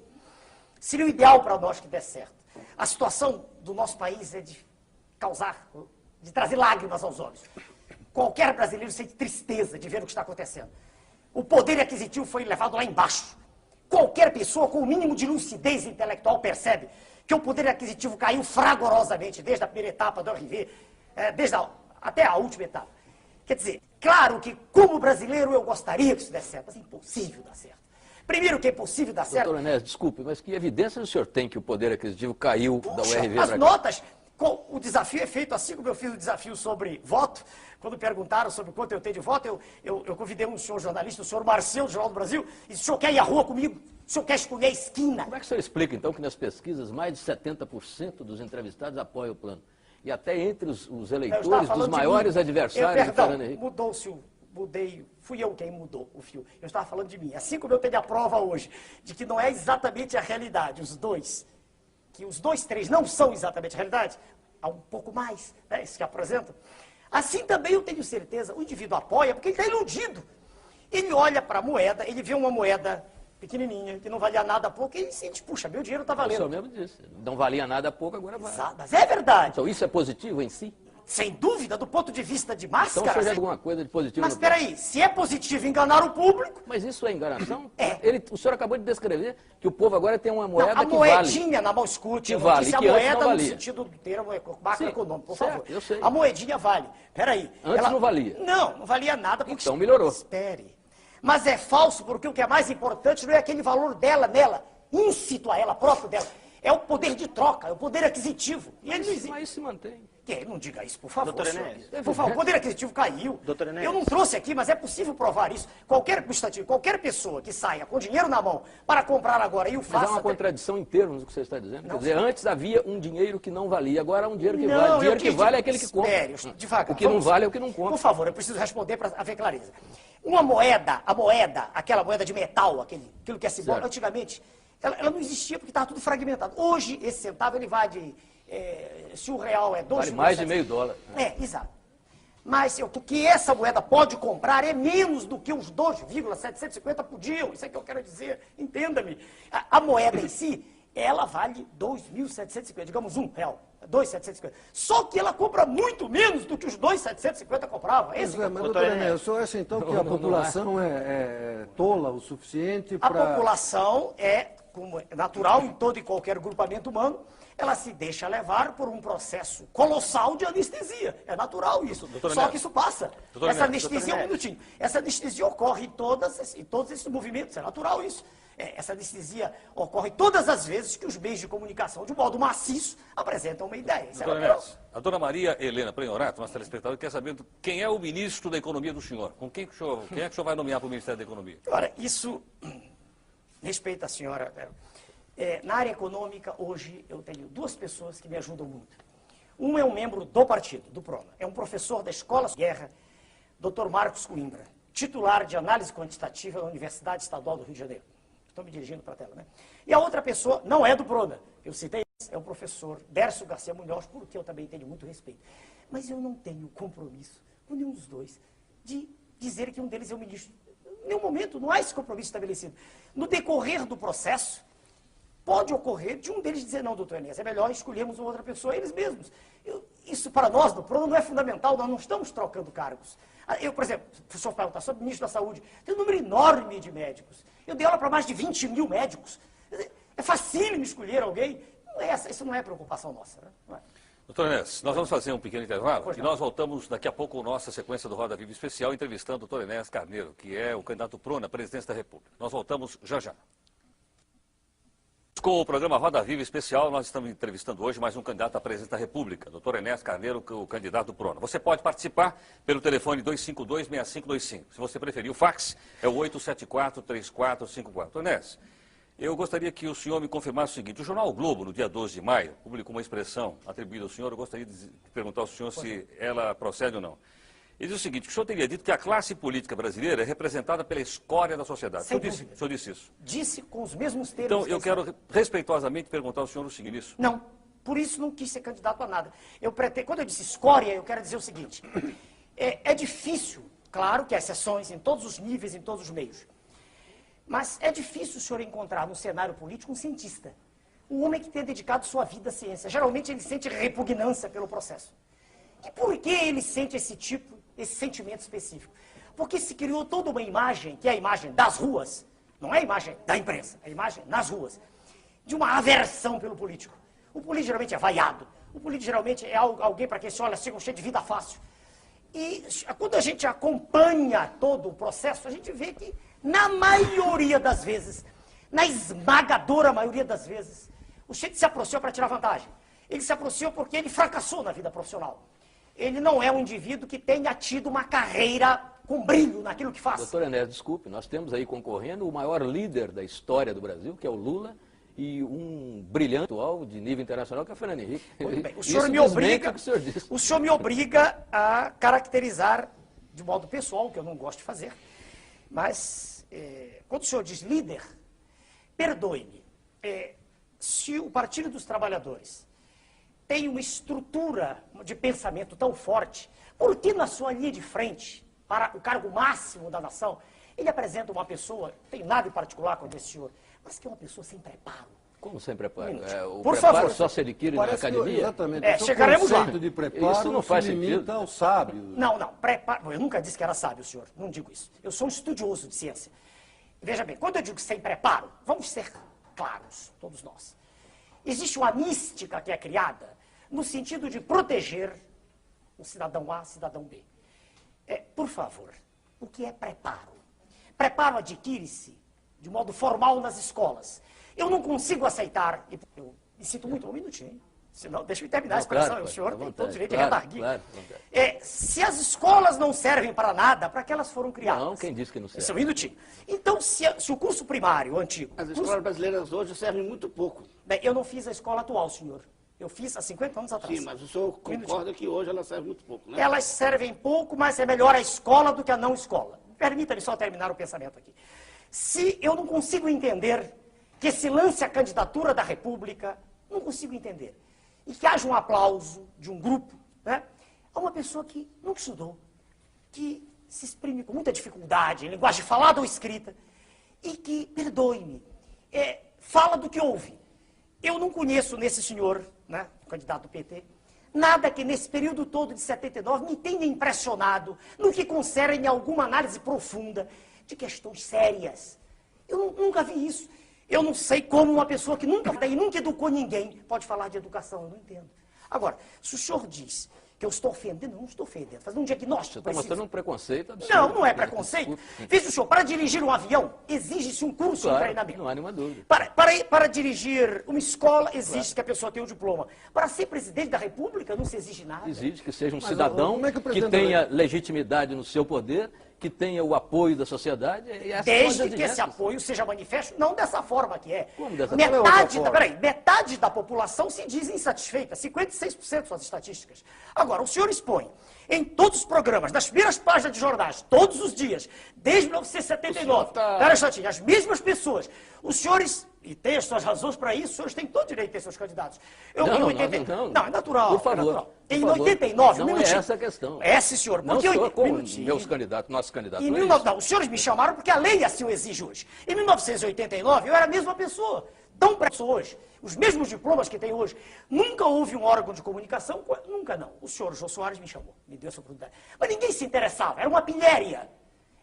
Seria o ideal para nós que der certo. A situação do nosso país é de trazer lágrimas aos olhos. Qualquer brasileiro sente tristeza de ver o que está acontecendo. O poder aquisitivo foi levado lá embaixo. Qualquer pessoa com o mínimo de lucidez intelectual percebe que o poder aquisitivo caiu fragorosamente desde a primeira etapa do RV, até a última etapa. Quer dizer, claro que como brasileiro eu gostaria que isso desse certo, mas é impossível dar certo. Primeiro que é impossível dar certo... Doutor Ernesto, desculpe, mas que evidência o senhor tem que o poder aquisitivo caiu da URV? As notas, o desafio é feito assim como eu fiz o desafio sobre voto, quando perguntaram sobre quanto eu tenho de voto, eu convidei um senhor jornalista, o senhor Marcelo, do Jornal do Brasil, e disse, o senhor quer ir à rua comigo? O senhor quer escolher a esquina? Como é que o senhor explica, então, que nas pesquisas mais de 70% dos entrevistados apoiam o plano? E até entre os eleitores dos maiores adversários do Fernando Henrique? Fui eu quem mudou o fio. Eu estava falando de mim. Assim como eu tenho a prova hoje de que não é exatamente a realidade, que os dois, três não são exatamente a realidade, há um pouco mais, né, isso que apresentam. Assim também eu tenho certeza, o indivíduo apoia porque ele está iludido. Ele olha para a moeda, ele vê uma moeda pequenininha, que não valia nada a pouco, e ele sente, puxa, meu dinheiro está valendo. O senhor mesmo disse, não valia nada a pouco, agora vale. Exato, mas é verdade. Então isso é positivo em si? Sem dúvida, do ponto de vista de máscara... Então o senhor já alguma coisa de positivo? Mas espera aí, se é positivo enganar o público... Mas isso é enganação? É. O senhor acabou de descrever que o povo agora tem uma moeda não, que vale. A moedinha na mão escute, eu não disse a moeda no sentido do termo macroeconômico, por favor. Eu sei. A moedinha vale. Espera aí. Antes não valia. Não valia nada. Porque... Então melhorou. Espere. Mas é falso porque o que é mais importante não é aquele valor dela, nela, íncito a ela, próprio dela. É o poder de troca, é o poder aquisitivo. E ele não existe. Mas isso se mantém. Não diga isso, por favor. Doutor Enéas. Por favor, o poder aquisitivo caiu. Doutor Enéas. Eu não trouxe aqui, mas é possível provar isso. Qualquer pessoa que saia com dinheiro na mão para comprar agora e o faça... Mas é uma contradição em termos do que você está dizendo. Quer dizer, antes havia um dinheiro que não valia, agora há um dinheiro que vale. O dinheiro que vale é aquele que compra. Devagar. O que não vale é o que não compra. Por favor, eu preciso responder para haver clareza. Uma moeda, aquela moeda de metal, aquilo que é simbólico, antigamente, ela não existia porque estava tudo fragmentado. Hoje, esse centavo, ele vai de... se o real é 2... Vale mais de meio dólar. Exato. Mas o que essa moeda pode comprar é menos do que os 2,750 podiam. Isso é que eu quero dizer. Entenda-me. A moeda em si, ela vale 2.750, digamos R$1, 2.750. Só que ela compra muito menos do que os 2.750 compravam. Mas, doutor Enéas, o senhor acha então que a população é tola o suficiente para... A população como é natural em todo e qualquer grupamento humano, ela se deixa levar por um processo colossal de anestesia. É natural isso. Só que isso passa. Essa anestesia, um minutinho. Essa anestesia ocorre em todos esses movimentos. É natural isso. Essa anestesia ocorre todas as vezes que os meios de comunicação, de modo maciço, apresentam uma ideia. Isso é natural. A dona Maria Helena Prenhorato, nossa telespectadora, quer saber quem é o ministro da Economia do senhor. Quem é que o senhor vai nomear para o Ministério da Economia? Ora, isso... Respeita a senhora. Na área econômica, hoje, eu tenho duas pessoas que me ajudam muito. Um é um membro do partido, do PRONA. É um professor da Escola de Guerra, Dr. Marcos Coimbra, titular de análise quantitativa da Universidade Estadual do Rio de Janeiro. Estou me dirigindo para a tela, né? E a outra pessoa não é do PRONA. Eu citei, é o professor Dércio Garcia Munhoz, por que eu também tenho muito respeito. Mas eu não tenho compromisso por nenhum dos dois, de dizer que um deles é o ministro. Em nenhum momento, não há esse compromisso estabelecido. No decorrer do processo, pode ocorrer de um deles dizer, não, doutor Enéas, é melhor escolhermos uma outra pessoa, eles mesmos. Isso para nós, no PRONA, não é fundamental, nós não estamos trocando cargos. Eu, por exemplo, se o senhor perguntar sobre o ministro da Saúde, tem um número enorme de médicos. Eu dei aula para mais de 20 mil médicos. É facílimo escolher alguém. Isso não é preocupação nossa. Né? Não é. Doutor Enéas, nós vamos fazer um pequeno intervalo e nós voltamos daqui a pouco com nossa sequência do Roda Viva Especial, entrevistando o doutor Enéas Carneiro, que é o candidato PRONA à presidência da República. Nós voltamos já já. Com o programa Roda Viva Especial, nós estamos entrevistando hoje mais um candidato à presidência da República, doutor Enéas Carneiro, o candidato PRONA. Você pode participar pelo telefone 252-6525. Se você preferir, o fax é o 874-3454. Enéas, eu gostaria que o senhor me confirmasse o seguinte: o jornal o Globo, no dia 12 de maio, publicou uma expressão atribuída ao senhor. Eu gostaria de perguntar ao senhor se ela procede ou não. Ele diz o seguinte: o senhor teria dito que a classe política brasileira é representada pela escória da sociedade. O senhor disse isso? Disse com os mesmos termos. Então, eu quero respeitosamente perguntar ao senhor o seguinte: isso? Não, por isso não quis ser candidato a nada. Quando eu disse escória, eu quero dizer o seguinte: é difícil, claro que há exceções em todos os níveis, em todos os meios. Mas é difícil o senhor encontrar no cenário político um cientista. Um homem que tenha dedicado sua vida à ciência. Geralmente ele sente repugnância pelo processo. E por que ele sente esse sentimento específico? Porque se criou toda uma imagem, que é a imagem das ruas, não é a imagem da imprensa, é a imagem nas ruas, de uma aversão pelo político. O político geralmente é vaiado. O político geralmente é alguém para quem se olha assim, cheio de vida fácil. E quando a gente acompanha todo o processo, a gente vê que, na maioria das vezes, na esmagadora maioria das vezes, o sujeito se aproximou para tirar vantagem. Ele se aproximou porque ele fracassou na vida profissional. Ele não é um indivíduo que tenha tido uma carreira com brilho naquilo que faz. Doutor Enéas, desculpe, nós temos aí concorrendo o maior líder da história do Brasil, que é o Lula, e um brilhante atual de nível internacional, que é o Fernando Henrique. Muito bem. O senhor me obriga a caracterizar de modo pessoal, que eu não gosto de fazer, mas quando o senhor diz líder, perdoe-me, se o Partido dos Trabalhadores tem uma estrutura de pensamento tão forte, por que na sua linha de frente, para o cargo máximo da nação, ele apresenta uma pessoa, não tem nada em particular com esse senhor, mas que é uma pessoa sem preparo? Como sem preparo? O por preparo favor. Só se adquire na academia? Exatamente. Chegaremos lá. O conceito de preparo Isso não faz se limita sentido. ao sábio. Não, preparo. Eu nunca disse que era sábio, senhor. Não digo isso. Eu sou um estudioso de ciência. Veja bem, quando eu digo sem preparo, vamos ser claros, todos nós. Existe uma mística que é criada no sentido de proteger o cidadão A, cidadão B. Por favor, o que é preparo? Preparo adquire-se de modo formal nas escolas. Eu não consigo aceitar, eu me sinto muito, um minutinho, hein? Senão, deixa eu terminar a expressão, claro, o senhor tem todo o direito de claro, redarguir. claro. Se as escolas não servem para nada, para que elas foram criadas? Não, quem disse que não serve? Só um minutinho. Então, se o curso primário, o antigo... As escolas brasileiras hoje servem muito pouco. Bem, eu não fiz a escola atual, senhor. Eu fiz há 50 anos atrás. Sim, mas o senhor concorda que hoje elas servem muito pouco, né? Elas servem pouco, mas é melhor a escola do que a não escola. Permita-me só terminar o pensamento aqui. Se eu não consigo entender que se lance a candidatura da República, não consigo entender, e que haja um aplauso de um grupo, né, a uma pessoa que nunca estudou, que se exprime com muita dificuldade, em linguagem falada ou escrita, e que, perdoe-me, fala do que ouve. Eu não conheço nesse senhor, né, candidato do PT, nada que nesse período todo de 79 me tenha impressionado no que concerne alguma análise profunda de questões sérias. Eu nunca vi isso. Eu não sei como uma pessoa que nunca educou ninguém pode falar de educação, eu não entendo. Agora, se o senhor diz que eu estou ofendendo, eu não estou ofendendo, fazendo um diagnóstico. Você está mostrando um preconceito absurdo. Não é preconceito. Veja o senhor, para dirigir um avião, exige-se um curso de treinamento. Não há nenhuma dúvida. Para dirigir uma escola, exige que a pessoa tenha o diploma. Para ser presidente da República, não se exige nada. Exige que seja um cidadão como é que o que presidente tenha legitimidade no seu poder, que tenha o apoio da sociedade. Desde que esse apoio seja manifesto, não dessa forma que é. Como dessa Metade da população se diz insatisfeita, 56% são as estatísticas. Agora, o senhor expõe em todos os programas, nas primeiras páginas de jornais, todos os dias, desde 1979, as mesmas pessoas. Os senhores E tem as suas razões para isso, os senhores têm todo o direito de ter seus candidatos. Não, é natural. Por favor. É natural. Em Por favor. 89, não é essa a questão. É, sim, senhor. Não Porque sou com minutinho. meus candidatos, nossos candidatos. Em não é 19... isso. Não, os senhores me chamaram porque a lei assim o exige hoje. Em 1989, eu era a mesma pessoa. Tão preso hoje. Os mesmos diplomas que tem hoje. Nunca houve um órgão de comunicação, nunca não. O senhor Jô Soares me chamou, me deu essa oportunidade. Mas ninguém se interessava, era uma pilhéria.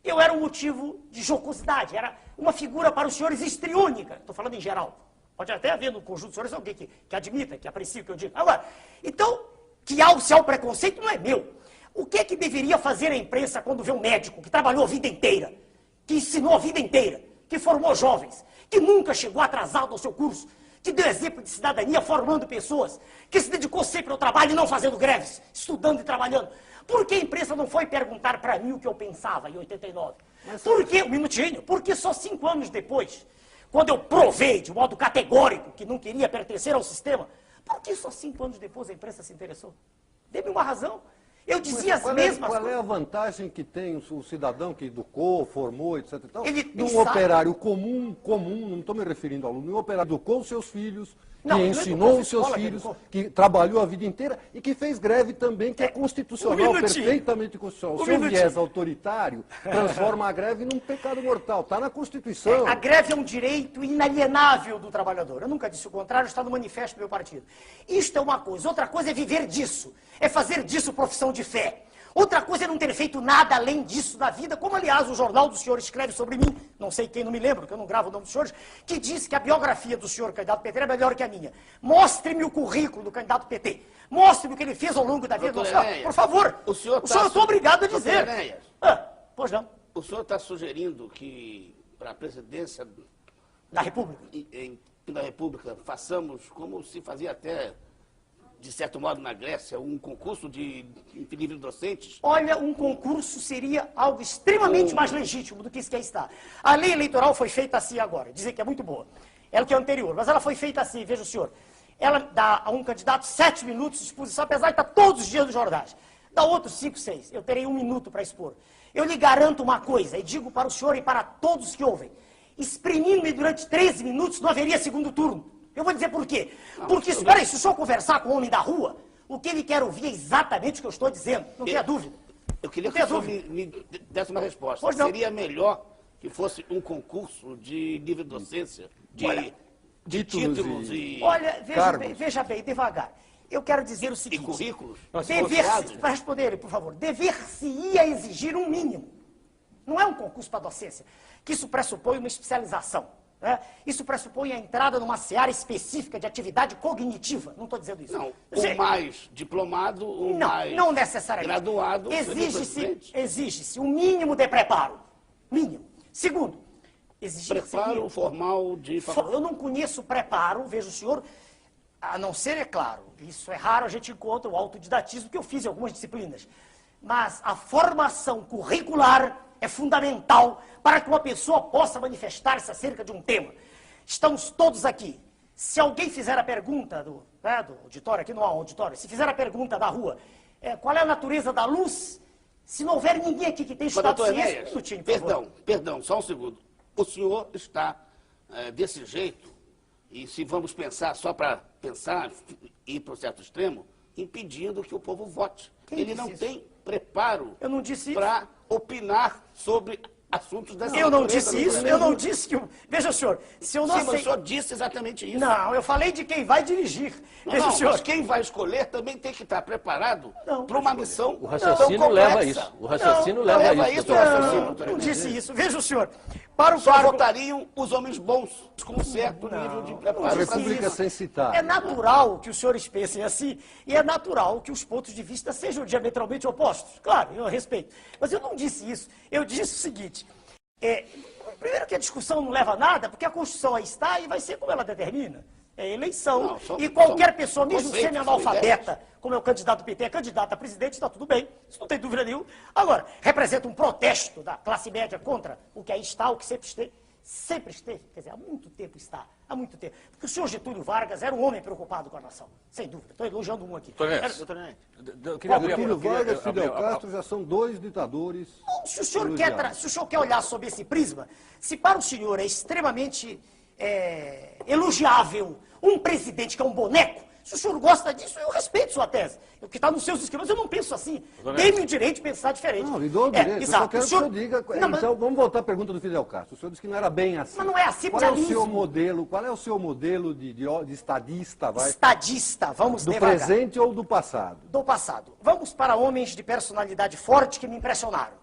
Eu era um motivo de jocosidade, era uma figura para os senhores histriônica. Estou falando em geral. Pode até haver no conjunto dos senhores alguém que admita, que aprecia o que eu digo. Agora, então, se há o preconceito, não é meu. O que é que deveria fazer a imprensa quando vê um médico que trabalhou a vida inteira, que ensinou a vida inteira, que formou jovens, que nunca chegou atrasado ao seu curso, que deu exemplo de cidadania formando pessoas, que se dedicou sempre ao trabalho e não fazendo greves, estudando e trabalhando? Por que a imprensa não foi perguntar para mim o que eu pensava em 89? Por que, um minutinho, porque só 5 anos depois, quando eu provei de modo categórico que não queria pertencer ao sistema, por que só 5 anos depois a imprensa se interessou? Dê-me uma razão. Eu dizia as mesmas coisas. Qual é a vantagem que tem o cidadão que educou, formou, etc. E tal, de um operário comum, não estou me referindo ao aluno, um operário que educou os seus filhos, que ensinou os seus filhos, que trabalhou a vida inteira e que fez greve também, que é constitucional, perfeitamente constitucional. O seu viés autoritário transforma a greve num pecado mortal. Está na Constituição. A greve é um direito inalienável do trabalhador. Eu nunca disse o contrário, está no manifesto do meu partido. Isto é uma coisa. Outra coisa é viver disso. É fazer disso profissão de fé. Outra coisa é não ter feito nada além disso na vida, como, aliás, o jornal do senhor escreve sobre mim, não sei quem, não me lembro, porque eu não gravo o nome dos senhores, que diz que a biografia do senhor candidato PT é melhor que a minha. Mostre-me o currículo do candidato PT. Mostre-me o que ele fez ao longo da vida. Por favor, o senhor eu estou obrigado a dizer. Pois não. O senhor está sugerindo que, para a presidência da República, da República, façamos como se fazia até, de certo modo, na Grécia, um concurso de livre docentes? Olha, um concurso seria algo extremamente mais legítimo do que isso que aí está. A lei eleitoral foi feita assim agora, dizem que é muito boa. Ela que é anterior, mas ela foi feita assim, veja o senhor. Ela dá a um candidato 7 minutos de exposição, apesar de estar todos os dias nos jornais. Dá outros 5, 6. Eu terei 1 minuto para expor. Eu lhe garanto uma coisa, e digo para o senhor e para todos que ouvem. Exprimindo-me durante 13 minutos, não haveria segundo turno. Eu vou dizer por quê. Porque, espera aí, se o senhor conversar com o homem da rua, o que ele quer ouvir é exatamente o que eu estou dizendo. Não tenha dúvida. Eu queria que o senhor me desse uma resposta. Seria melhor que fosse um concurso de livre docência, de títulos e olha, veja bem, devagar. Eu quero dizer o seguinte. E currículos? Para responder ele, por favor. Dever-se-ia exigir um mínimo. Não é um concurso para docência, que isso pressupõe uma especialização. Isso pressupõe a entrada numa seara específica de atividade cognitiva. Não estou dizendo isso. Não, o mais diplomado, o mais não necessariamente. Graduado. Exige-se um mínimo de preparo. Mínimo. Segundo, preparo formal de faculdade. Eu não conheço preparo, veja o senhor, a não ser, é claro, isso é raro, a gente encontra o autodidatismo que eu fiz em algumas disciplinas. Mas a formação curricular é fundamental para que uma pessoa possa manifestar-se acerca de um tema. Estamos todos aqui. Se alguém fizer a pergunta do auditório, aqui não há um auditório, se fizer a pergunta da rua, qual é a natureza da luz, se não houver ninguém aqui que tenha estudado ciência... Perdão, só um segundo. O senhor está desse jeito, e se vamos pensar só para pensar, ir para um certo extremo, impedindo que o povo vote. Ele não tem preparo para opinar sobre assuntos dessa Eu não disse isso, eu não disse que... Veja, senhor, se eu não Sim, mas o senhor disse exatamente isso. Não, eu falei de quem vai dirigir. Veja, senhor. Mas quem vai escolher também tem que estar preparado para uma missão O raciocínio leva isso. O raciocínio leva isso. Não disse isso. Veja, o senhor. Só votariam os homens bons, com um certo nível de preparo. A República sem citar. É natural que os senhores pensem assim, e é natural que os pontos de vista sejam diametralmente opostos. Claro, eu respeito. Mas eu não disse isso. Eu disse o seguinte, primeiro que a discussão não leva a nada, porque a Constituição aí está e vai ser como ela determina. É eleição, e qualquer pessoa, mesmo semi-analfabeta, como é o candidato do PT, é candidato a presidente, está tudo bem, isso não tem dúvida nenhuma. Agora, representa um protesto da classe média contra o que aí está, o que sempre esteve, quer dizer, há muito tempo está, há muito tempo. Porque o senhor Getúlio Vargas era um homem preocupado com a nação, sem dúvida, estou elogiando um aqui. Getúlio Vargas e Fidel Castro já são 2 ditadores. Se o senhor quer olhar sob esse prisma, se para o senhor é extremamente elogiável, um presidente que é um boneco. Se o senhor gosta disso, eu respeito sua tese. O que está nos seus esquemas, eu não penso assim. Dê-me o direito de pensar diferente. Não, lhe dou o direito. Eu só quero que o senhor diga. Não, mas... Então, vamos voltar à pergunta do Fidel Castro. O senhor disse que não era bem assim. Mas não é assim, qual é o seu modelo de estadista, vai? Estadista, vamos do devagar. Do presente ou do passado? Do passado. Vamos para homens de personalidade forte que me impressionaram.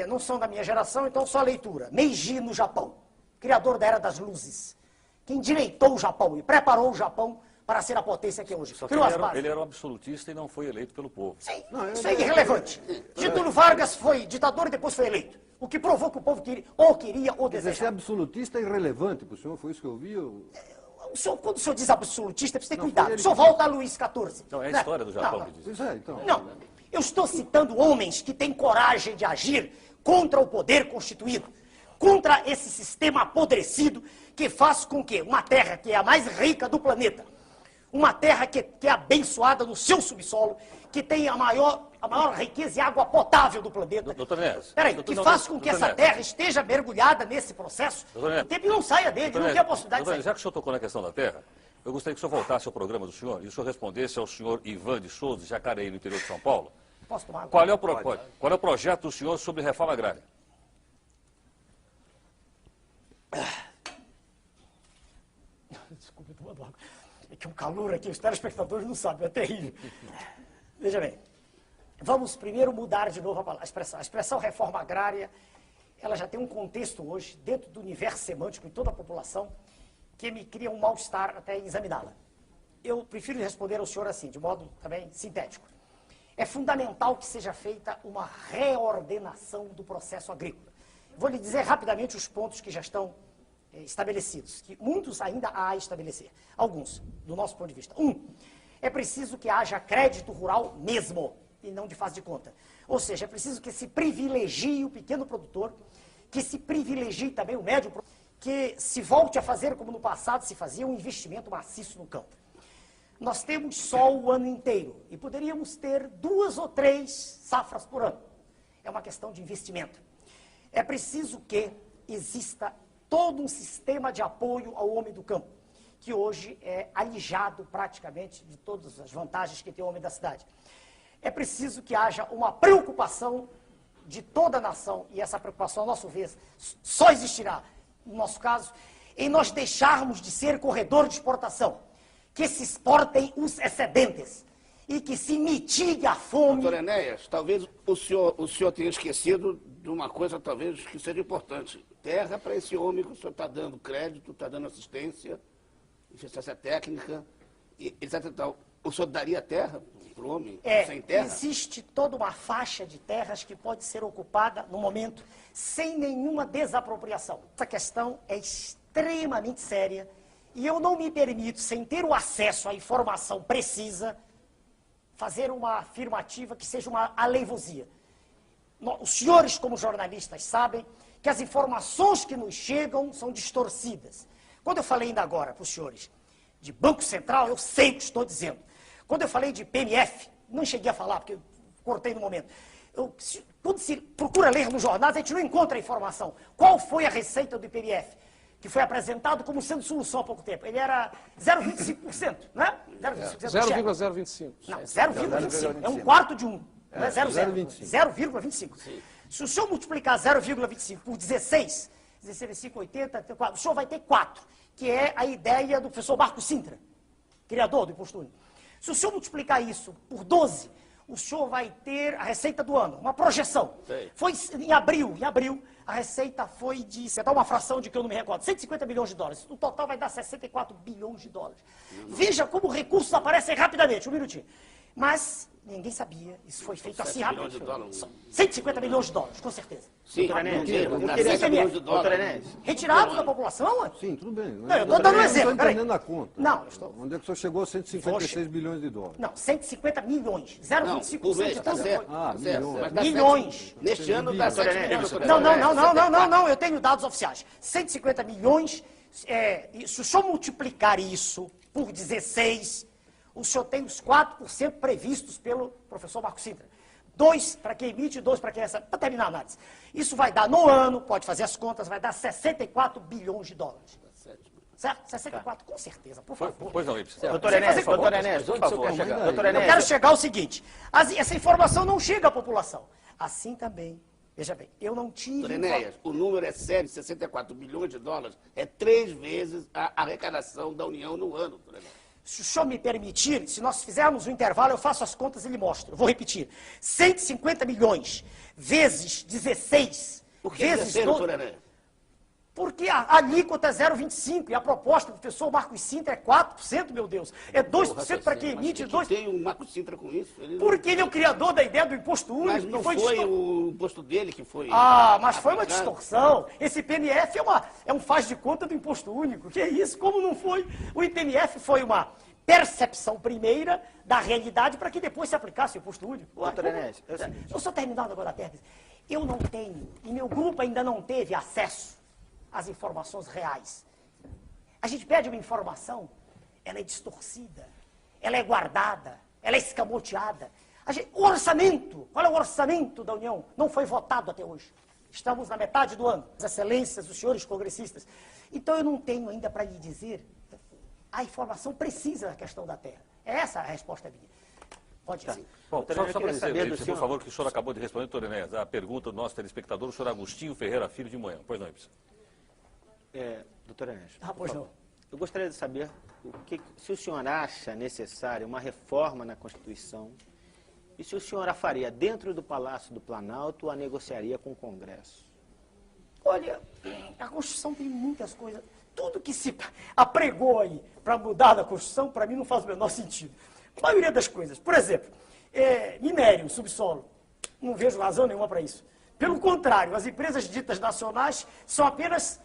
Não são da minha geração, então só leitura. Meiji no Japão, criador da Era das Luzes. Quem direitou o Japão e preparou o Japão para ser a potência que é hoje. Só que ele era um absolutista e não foi eleito pelo povo. Sim, isso é irrelevante. Getúlio Vargas foi ditador e depois foi eleito. O que provou que o povo queria ou desejava. Ser absolutista é irrelevante para o senhor, foi isso que eu vi? Quando o senhor diz absolutista, precisa ter cuidado. O senhor volta a Luís XIV. Não, é a história do Japão que diz isso. Então. Não, eu estou citando homens que têm coragem de agir contra o poder constituído, contra esse sistema apodrecido que faz com que uma terra que é a mais rica do planeta, uma terra que é abençoada no seu subsolo, que tem a maior riqueza e água potável do planeta. Doutor Neves. Peraí, que faz com que essa terra esteja mergulhada nesse processo, o tempo não saia dele, não tem a possibilidade de sair. Já que o senhor tocou na questão da terra, eu gostaria que o senhor voltasse ao programa do senhor e o senhor respondesse ao senhor Ivan de Souza, de Jacareí, no interior de São Paulo. Posso tomar água? Qual é o projeto do senhor sobre reforma agrária? Desculpe, tomando água. É que um calor aqui, os telespectadores não sabem, é terrível. Veja bem, vamos primeiro mudar de novo a expressão. A expressão reforma agrária, ela já tem um contexto hoje, dentro do universo semântico de toda a população, que me cria um mal-estar até examiná-la. Eu prefiro responder ao senhor assim, de modo também sintético. É fundamental que seja feita uma reordenação do processo agrícola. Vou lhe dizer rapidamente os pontos que já estão estabelecidos, que muitos ainda há a estabelecer. Alguns, do nosso ponto de vista. É preciso que haja crédito rural mesmo, e não de faz de conta. Ou seja, é preciso que se privilegie o pequeno produtor, que se privilegie também o médio produtor, que se volte a fazer, como no passado se fazia, um investimento maciço no campo. Nós temos sol o ano inteiro, e poderíamos ter 2 ou 3 safras por ano. É uma questão de investimento. É preciso que exista todo um sistema de apoio ao homem do campo, que hoje é alijado praticamente de todas as vantagens que tem o homem da cidade. É preciso que haja uma preocupação de toda a nação, e essa preocupação, a nosso ver, só existirá, no nosso caso, em nós deixarmos de ser corredor de exportação, que se exportem os excedentes e que se mitigue a fome. Doutor Enéas, talvez o senhor tenha esquecido de uma coisa talvez que seja importante. Terra para esse homem que o senhor está dando crédito, está dando assistência técnica, etc. O senhor daria terra para o homem sem terra? Existe toda uma faixa de terras que pode ser ocupada, no momento, sem nenhuma desapropriação. Essa questão é extremamente séria e eu não me permito, sem ter o acesso à informação precisa, fazer uma afirmativa que seja uma aleivosia. Os senhores, como jornalistas, sabem que as informações que nos chegam são distorcidas. Quando eu falei ainda agora para os senhores de Banco Central, eu sei o que estou dizendo. Quando eu falei de PMF, não cheguei a falar, porque eu cortei no momento. Quando se procura ler nos jornais, a gente não encontra a informação. Qual foi a receita do IPMF? Que foi apresentado como sendo solução há pouco tempo. Ele era 0,25%, não é? 0,025. Não, 0,25. É um quarto de um. Não é 0,25. Se o senhor multiplicar 0,25 por 16, 80, o senhor vai ter 4, que é a ideia do professor Marco Sintra, criador do Imposto Único. Se o senhor multiplicar isso por 12, o senhor vai ter a receita do ano, uma projeção. Foi em abril, a receita foi de, você dá uma fração de que eu não me recordo, 150 bilhões de dólares. No total vai dar 64 bilhões de dólares. Veja como recursos aparecem rapidamente, um minutinho. Mas ninguém sabia, isso foi feito assim rápido. 150 milhões de dólares, com certeza. Sim, retirado da população? Sim, tudo bem. Não, eu estou dando um exemplo. Não estou entendendo a conta. Não, eu estou... Onde é que o senhor chegou a 156 bilhões de dólares? Não, 150 milhões. 0,25% de tudo. Milhões. Neste ano dá 7 milhões. Não, eu tenho dados oficiais. 150 milhões, se o senhor multiplicar isso por 16, o senhor tem os 4% previstos pelo professor Marco Sintra. 2 para quem emite, 2 para quem recebe. Para terminar a análise. Isso vai dar no ano, pode fazer as contas, vai dar 64 bilhões de dólares. Certo? 64, com certeza, por favor. Pois não, Ibsen. Doutor Enéas, por favor. Doutor Eu Enéas, quero chegar ao seguinte, essa informação não chega à população. Assim também, veja bem, eu não tive... Doutor Enéas, o número é sério, 64 bilhões de dólares, é 3 vezes a arrecadação da União no ano, doutor Enéas. Se o senhor me permitir, se nós fizermos um intervalo, eu faço as contas e lhe mostro. Eu vou repetir. 150 milhões vezes 16 Por que vezes 16, 12... doutor Enéas? Porque a alíquota é 0,25 e a proposta do professor Marcos Sintra é 4%, meu Deus. É 2% para quem emite, Mas 2%. que tem o Marcos Sintra com isso? Porque ele é o criador da ideia do imposto único. Mas não que foi foi o imposto dele que foi... Ah, mas foi uma aplicado? distorção. Esse IPMF é um faz de conta do imposto único. Que é isso? Como não foi? O IPMF foi uma percepção primeira da realidade para que depois se aplicasse o imposto único. Doutor Enéas, Eu só terminando agora a tese. Eu não tenho, e meu grupo ainda não teve acesso às informações reais. A gente pede uma informação, ela é distorcida, ela é guardada, ela é escamoteada. O orçamento, qual é o orçamento da União? Não foi votado até hoje. Estamos na metade do ano. As excelências, os senhores congressistas. Então eu não tenho ainda para lhe dizer a informação precisa da questão da terra. Essa é a resposta minha. Pode ser. Bom, Doutor, só eu para queria dizer, saber do Ibsen, por senhor- favor, que o senhor acabou de responder, doutor Enéas, a pergunta do nosso telespectador, o senhor Agostinho Ferreira Filho de Moema. Pois não, Ibsen. Doutor Enéas, Ah, pois não. eu gostaria de saber se o senhor acha necessária uma reforma na Constituição e se o senhor a faria dentro do Palácio do Planalto ou a negociaria com o Congresso. Olha, a Constituição tem muitas coisas. Tudo que se apregou aí para mudar da Constituição, para mim não faz o menor sentido. A maioria das coisas. Por exemplo, minério, subsolo. Não vejo razão nenhuma para isso. Pelo contrário, as empresas ditas nacionais são apenas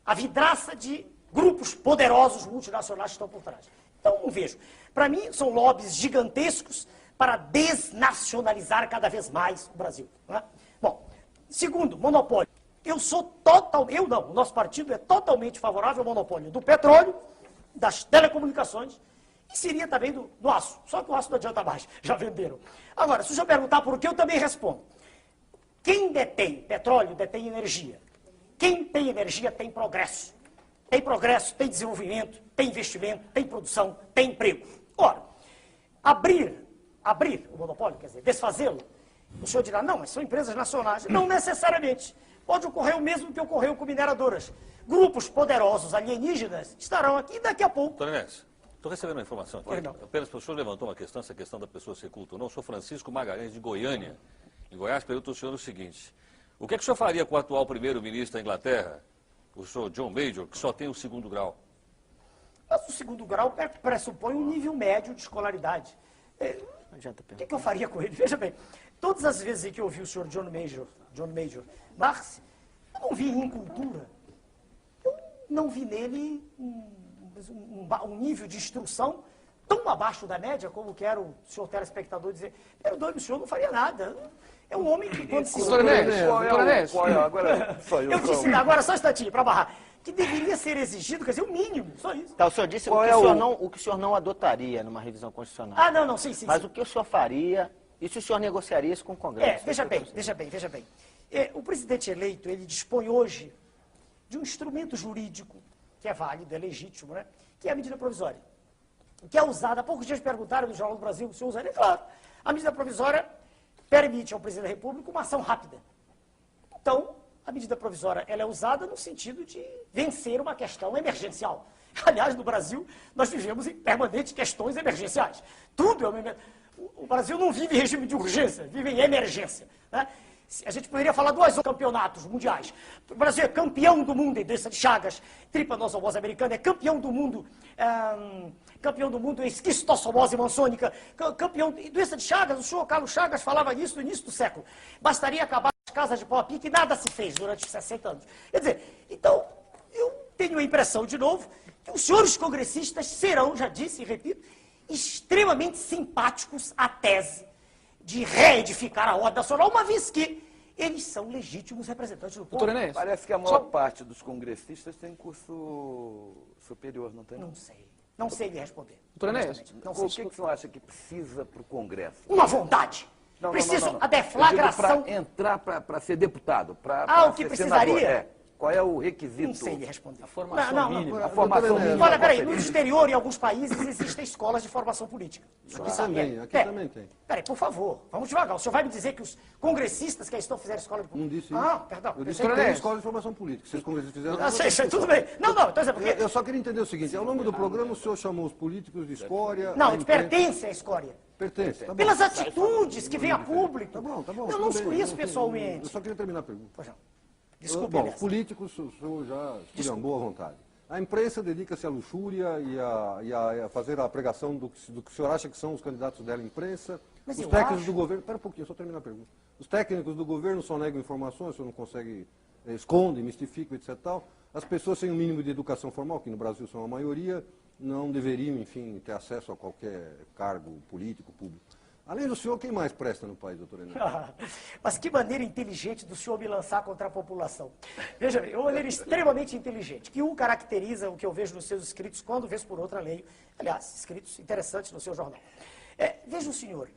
a vidraça de grupos poderosos multinacionais que estão por trás. Então, não vejo. Para mim, são lobbies gigantescos para desnacionalizar cada vez mais o Brasil. Não é? Bom, segundo, monopólio. O nosso partido é totalmente favorável ao monopólio do petróleo, das telecomunicações e seria também do aço. Só que o aço não adianta mais, já venderam. Agora, se o senhor perguntar por que, eu também respondo. Quem detém petróleo, detém energia. Quem tem energia, tem progresso. Tem progresso, tem desenvolvimento, tem investimento, tem produção, tem emprego. Ora, abrir o monopólio, quer dizer, desfazê-lo, o senhor dirá, não, mas são empresas nacionais. Não necessariamente. Pode ocorrer o mesmo que ocorreu com mineradoras. Grupos poderosos alienígenas estarão aqui daqui a pouco. Doutor Enéas, estou recebendo uma informação aqui. Apenas o senhor levantou uma questão, essa questão da pessoa ser culta ou não. Eu sou Francisco Magalhães, de Goiânia. Em Goiás, pergunto ao senhor o seguinte. O que é que o senhor faria com o atual primeiro-ministro da Inglaterra, o senhor John Major, que só tem o 2º grau? Mas o 2º grau pressupõe um nível médio de escolaridade. Não adianta O que eu faria com ele? Veja bem, todas as vezes que eu ouvi o senhor John Major Marx, eu não vi em cultura. Eu não vi nele um nível de instrução tão abaixo da média, como quer o senhor telespectador dizer. Perdoe-me, o senhor não faria nada. É um homem que, quando se... Doutor Enéas, Agora, só eu. Eu disse, agora só um instantinho, para barrar, que deveria ser exigido, quer dizer, o mínimo, só isso. Tá, o senhor disse o que o senhor não adotaria numa revisão constitucional. Ah, não, sim. Mas o que o senhor faria e se o senhor negociaria isso com o Congresso? Veja bem. O presidente eleito, ele dispõe hoje de um instrumento jurídico que é válido, é legítimo, né? Que é a medida provisória. Que é usada, há poucos dias perguntaram no Jornal do Brasil, o senhor usaria? Claro. A medida provisória permite ao presidente da República uma ação rápida. Então, a medida provisória ela é usada no sentido de vencer uma questão emergencial. Aliás, no Brasil, nós vivemos em permanentes questões emergenciais. Tudo é uma... O Brasil não vive em regime de urgência, vive em emergência. Né? A gente poderia falar 2 campeonatos mundiais. O Brasil é campeão do mundo em doença de Chagas, tripanossomose americana, é campeão do mundo em esquistossomose mansônica, campeão em doença de Chagas. O senhor Carlos Chagas falava nisso no início do século. Bastaria acabar as casas de pau a pique e nada se fez durante 60 anos. Quer dizer, então, eu tenho a impressão, de novo, que os senhores congressistas serão, já disse e repito, extremamente simpáticos à tese de reedificar a ordem nacional, uma vez que eles são legítimos representantes do povo. Doutor Enéas, Parece que a maior parte dos congressistas tem curso superior, não tem? Não sei lhe responder. doutor Enéas, O que o senhor acha que precisa para o Congresso? Uma vontade. Preciso a deflagração. Para entrar, para ser deputado, o que ser precisaria? senador. Qual é o requisito? Não sei lhe responder. A formação mínima. A formação mínima. Olha, peraí, no exterior, em alguns países, existem escolas de formação política. Aqui também tem. Peraí, por favor, vamos devagar. O senhor vai me dizer que os congressistas que aí estão fizeram escola de política... Não disse isso. Ah, perdão. Eu disse que tem escola de formação política. Vocês congressistas fizeram... Ah, sei, tudo bem. Não, então é porque... Eu só queria entender o seguinte, ao longo do programa o senhor chamou os políticos de escória... Não, eles pertencem à escória. Pertence, tá bom. Pelas atitudes que vêm a público. Tá bom. Eu não os conheço pessoalmente. Eu só queria terminar a pergunta. Pois não. Desculpe, Bom, aliás. políticos, o senhor já esculhambou à vontade. A imprensa dedica-se à luxúria e a fazer a pregação do que o senhor acha que são os candidatos dela à imprensa. Mas os eu técnicos acho... do governo... Espera um pouquinho, só terminar a pergunta. Os técnicos do governo só negam informações, o senhor não consegue... esconde, mistifica, etc. Tal. As pessoas sem o mínimo de educação formal, que no Brasil são a maioria, não deveriam, enfim, ter acesso a qualquer cargo político, público. Além do senhor, quem mais presta no país, doutor Enéas? Mas que maneira inteligente do senhor me lançar contra a população. Veja bem, uma maneira extremamente inteligente, que um caracteriza o que eu vejo nos seus escritos, quando vez por outra leio, aliás, escritos interessantes no seu jornal. Veja o senhor,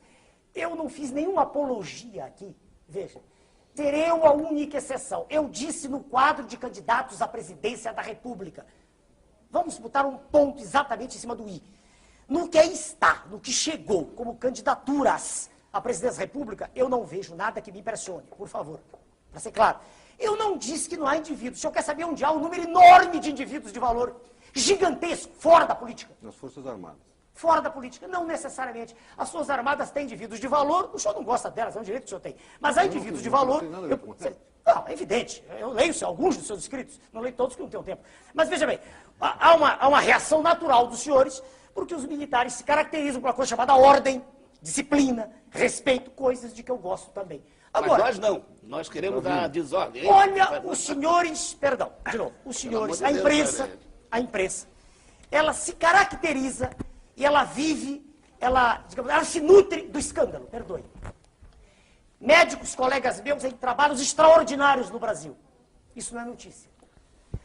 eu não fiz nenhuma apologia aqui, veja, terei uma única exceção. Eu disse no quadro de candidatos à presidência da República. Vamos botar um ponto exatamente em cima do i. No que está, no que chegou como candidaturas à presidência da República, eu não vejo nada que me impressione, por favor, para ser claro. Eu não disse que não há indivíduos. O senhor quer saber onde há um número enorme de indivíduos de valor, gigantesco, fora da política. Nas Forças Armadas. Fora da política, não necessariamente. As Forças Armadas têm indivíduos de valor, o senhor não gosta delas, é um direito que o senhor tem. Mas há indivíduos de valor... Não, é evidente, eu leio alguns dos seus escritos, não leio todos que não tenho tempo. Mas veja bem, há uma reação natural dos senhores, porque os militares se caracterizam por uma coisa chamada ordem, disciplina, respeito, coisas de que eu gosto também. Agora, mas nós não, nós queremos a desordem. Olha, os senhores, perdão, de novo, os senhores, a imprensa, ela se caracteriza e ela vive, ela se nutre do escândalo, perdoe. Médicos, colegas meus, em trabalhos extraordinários no Brasil. Isso não é notícia.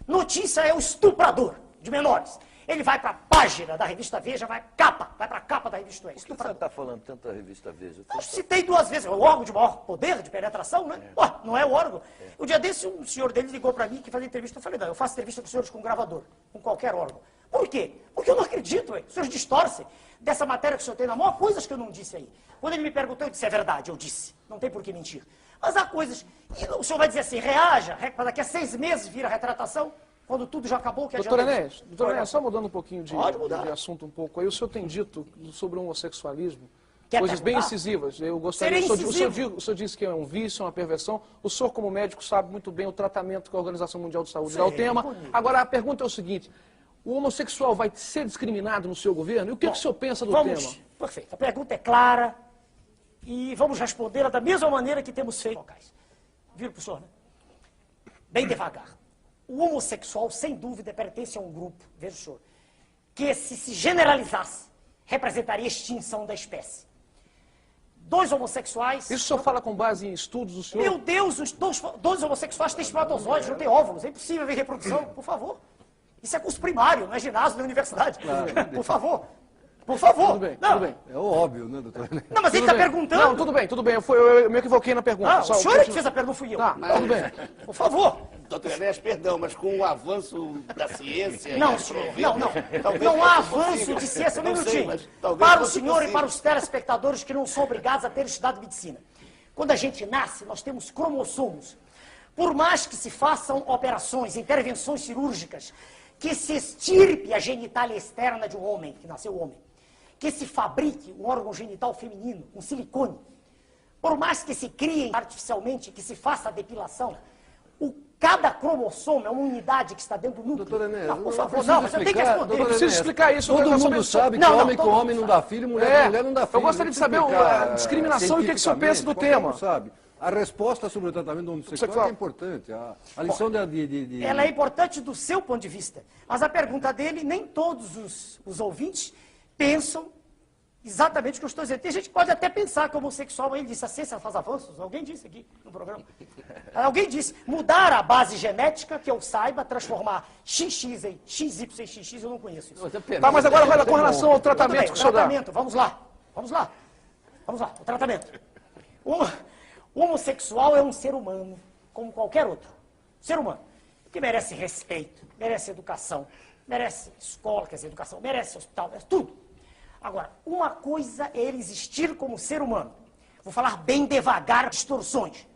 Notícia é o estuprador de menores. Ele vai para a página da revista Veja, vai para a capa da revista Veja. Por que você está falando tanto da revista Veja? Eu citei 2 vezes, é o órgão de maior poder de penetração, né? Ué, não é o órgão. O dia desse, um senhor dele ligou para mim que fazia entrevista. Eu falei, não, eu faço entrevista com os senhores com gravador, com qualquer órgão. Por quê? Porque eu não acredito, os senhores distorcem dessa matéria que o senhor tem na mão, há coisas que eu não disse aí. Quando ele me perguntou, eu disse, é verdade, eu disse. Não tem por que mentir. Mas há coisas, e o senhor vai dizer assim, reaja, para daqui a 6 meses vira retratação, quando tudo já acabou, que Doutor Enéas, só mudando um pouquinho de assunto um pouco aí, o senhor tem dito sobre o homossexualismo coisas bem incisivas. Eu gostaria, o senhor disse que é um vício, uma perversão. O senhor, como médico, sabe muito bem o tratamento que a Organização Mundial de Saúde dá ao tema. Agora, a pergunta é o seguinte, o homossexual vai ser discriminado no seu governo? E o que o senhor pensa do tema? Perfeito. A pergunta é clara e vamos respondê-la da mesma maneira que temos feito. Vira para o senhor, né? Bem devagar. O homossexual, sem dúvida, pertence a um grupo, veja o senhor, que se generalizasse, representaria a extinção da espécie. 2 homossexuais... Isso o senhor fala com base em estudos do senhor? Meu Deus, os dois homossexuais têm espermatozoides, não têm óvulos, é impossível ver reprodução, por favor. Isso é curso primário, não é ginásio, não é universidade. Por favor. Por favor. Tudo bem, tudo bem. É óbvio, né, doutor? Não, mas ele está perguntando. Não, tudo bem. Eu me equivoquei na pergunta. O senhor é que fez a pergunta, não fui eu. Tá, tudo bem. Por favor. Doutor Enéas, perdão, mas com o avanço da ciência... Não, senhor, não há avanço de ciência, um minutinho. Para o senhor e para os telespectadores que não são obrigados a ter estudado medicina. Quando a gente nasce, nós temos cromossomos. Por mais que se façam operações, intervenções cirúrgicas, que se extirpe a genitália externa de um homem, que nasceu homem, que se fabrique um órgão genital feminino, um silicone, por mais que se criem artificialmente, que se faça a depilação, cada cromossomo é uma unidade que está dentro do núcleo. Doutor Enéas, por favor, não, mas eu tenho que responder. Eu preciso explicar isso. Todo mundo sabe que homem com homem não dá filho, mulher com mulher não dá filho. Eu gostaria de saber a discriminação e o que o senhor pensa do tema. Sabe? A resposta sobre o tratamento do homossexual é importante. A lição de... Ela é importante do seu ponto de vista. Mas a pergunta dele, nem todos os ouvintes pensam exatamente o que eu estou dizendo. Tem gente que pode até pensar que o homossexual, ele disse, a ciência faz avanços. Alguém disse aqui no programa. Alguém disse, mudar a base genética, que eu saiba, transformar XX em XY em XX, eu não conheço isso. Tá, mas agora vai com relação ao tratamento que o senhor dá. Vamos lá, o tratamento. O homossexual é um ser humano, como qualquer outro. Ser humano. que merece respeito, merece educação, merece escola, quer dizer, educação, merece hospital, merece tudo. Agora, uma coisa é ele existir como ser humano. Vou falar bem devagar, distorções.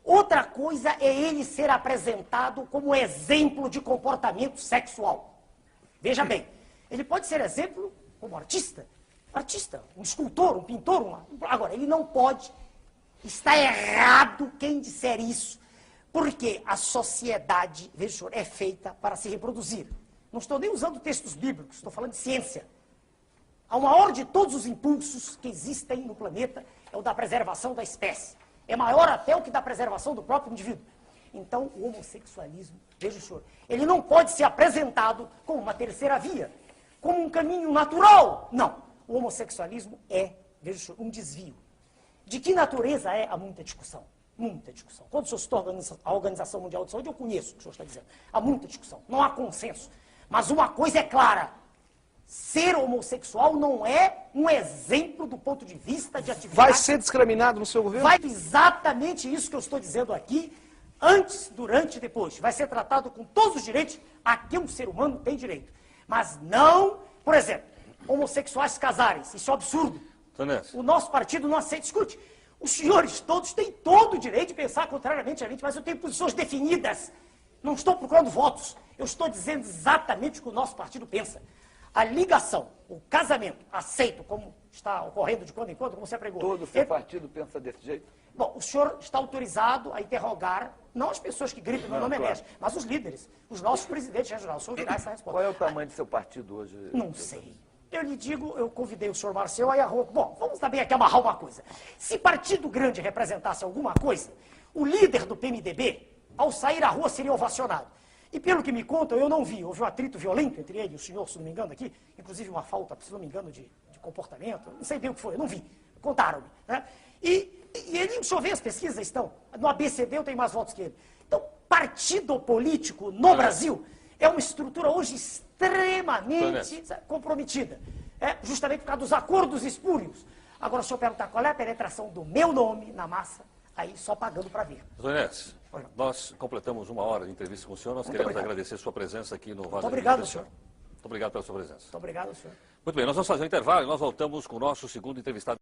Outra coisa é ele ser apresentado como exemplo de comportamento sexual. Veja bem, ele pode ser exemplo como artista, um escultor, um pintor. Agora, ele não pode. Está errado quem disser isso, porque a sociedade, veja, senhor, é feita para se reproduzir. Não estou nem usando textos bíblicos, estou falando de ciência. A maior de todos os impulsos que existem no planeta é o da preservação da espécie. É maior até o que da preservação do próprio indivíduo. Então, o homossexualismo, veja, senhor, ele não pode ser apresentado como uma terceira via, como um caminho natural. Não. O homossexualismo é, veja, senhor, um desvio. De que natureza é? Há muita discussão. Muita discussão. Quando o senhor citou a Organização Mundial de Saúde, eu conheço o que o senhor está dizendo. Há muita discussão. Não há consenso. Mas uma coisa é clara. Ser homossexual não é um exemplo do ponto de vista de atividade. Vai ser discriminado no seu governo? Vai exatamente isso que eu estou dizendo aqui, antes, durante e depois. Vai ser tratado com todos os direitos a que um ser humano tem direito. Mas não, por exemplo, homossexuais casarem-se. Isso é um absurdo. O nosso partido não aceita. Escute, os senhores todos têm todo o direito de pensar contrariamente a mim, mas eu tenho posições definidas. Não estou procurando votos. Eu estou dizendo exatamente o que o nosso partido pensa. A ligação, o casamento, aceito, como está ocorrendo de quando em quando, como você pregou. Todo o seu partido pensa desse jeito? Bom, o senhor está autorizado a interrogar, não as pessoas que gritam meu nome é Mestre, mas os líderes, os nossos presidentes regionais. O senhor virá essa resposta. Qual é o tamanho do seu partido hoje? Não sei. Eu lhe digo, eu convidei o senhor Marcel, aí a rua... Bom, vamos também aqui amarrar uma coisa. Se partido grande representasse alguma coisa, o líder do PMDB, ao sair à rua, seria ovacionado. E pelo que me contam, eu não vi. Houve um atrito violento entre ele e o senhor, se não me engano, aqui. Inclusive uma falta, se não me engano, de comportamento. Não sei bem o que foi, eu não vi. Contaram-me. Né? E ele, o senhor vê, as pesquisas estão. No ABCD eu tenho mais votos que ele. Então, partido político no Brasil é uma estrutura hoje extremamente comprometida. Justamente por causa dos acordos espúrios. Agora, se eu perguntar qual é a penetração do meu nome na massa, aí só pagando para ver. Doutor Inés, nós completamos 1 hora de entrevista com o senhor. Nós queremos agradecer a sua presença aqui no Roda Muito obrigado, senhor. Muito obrigado pela sua presença. Muito obrigado, senhor. Muito bem, nós vamos fazer um intervalo e nós voltamos com o nosso segundo entrevistado.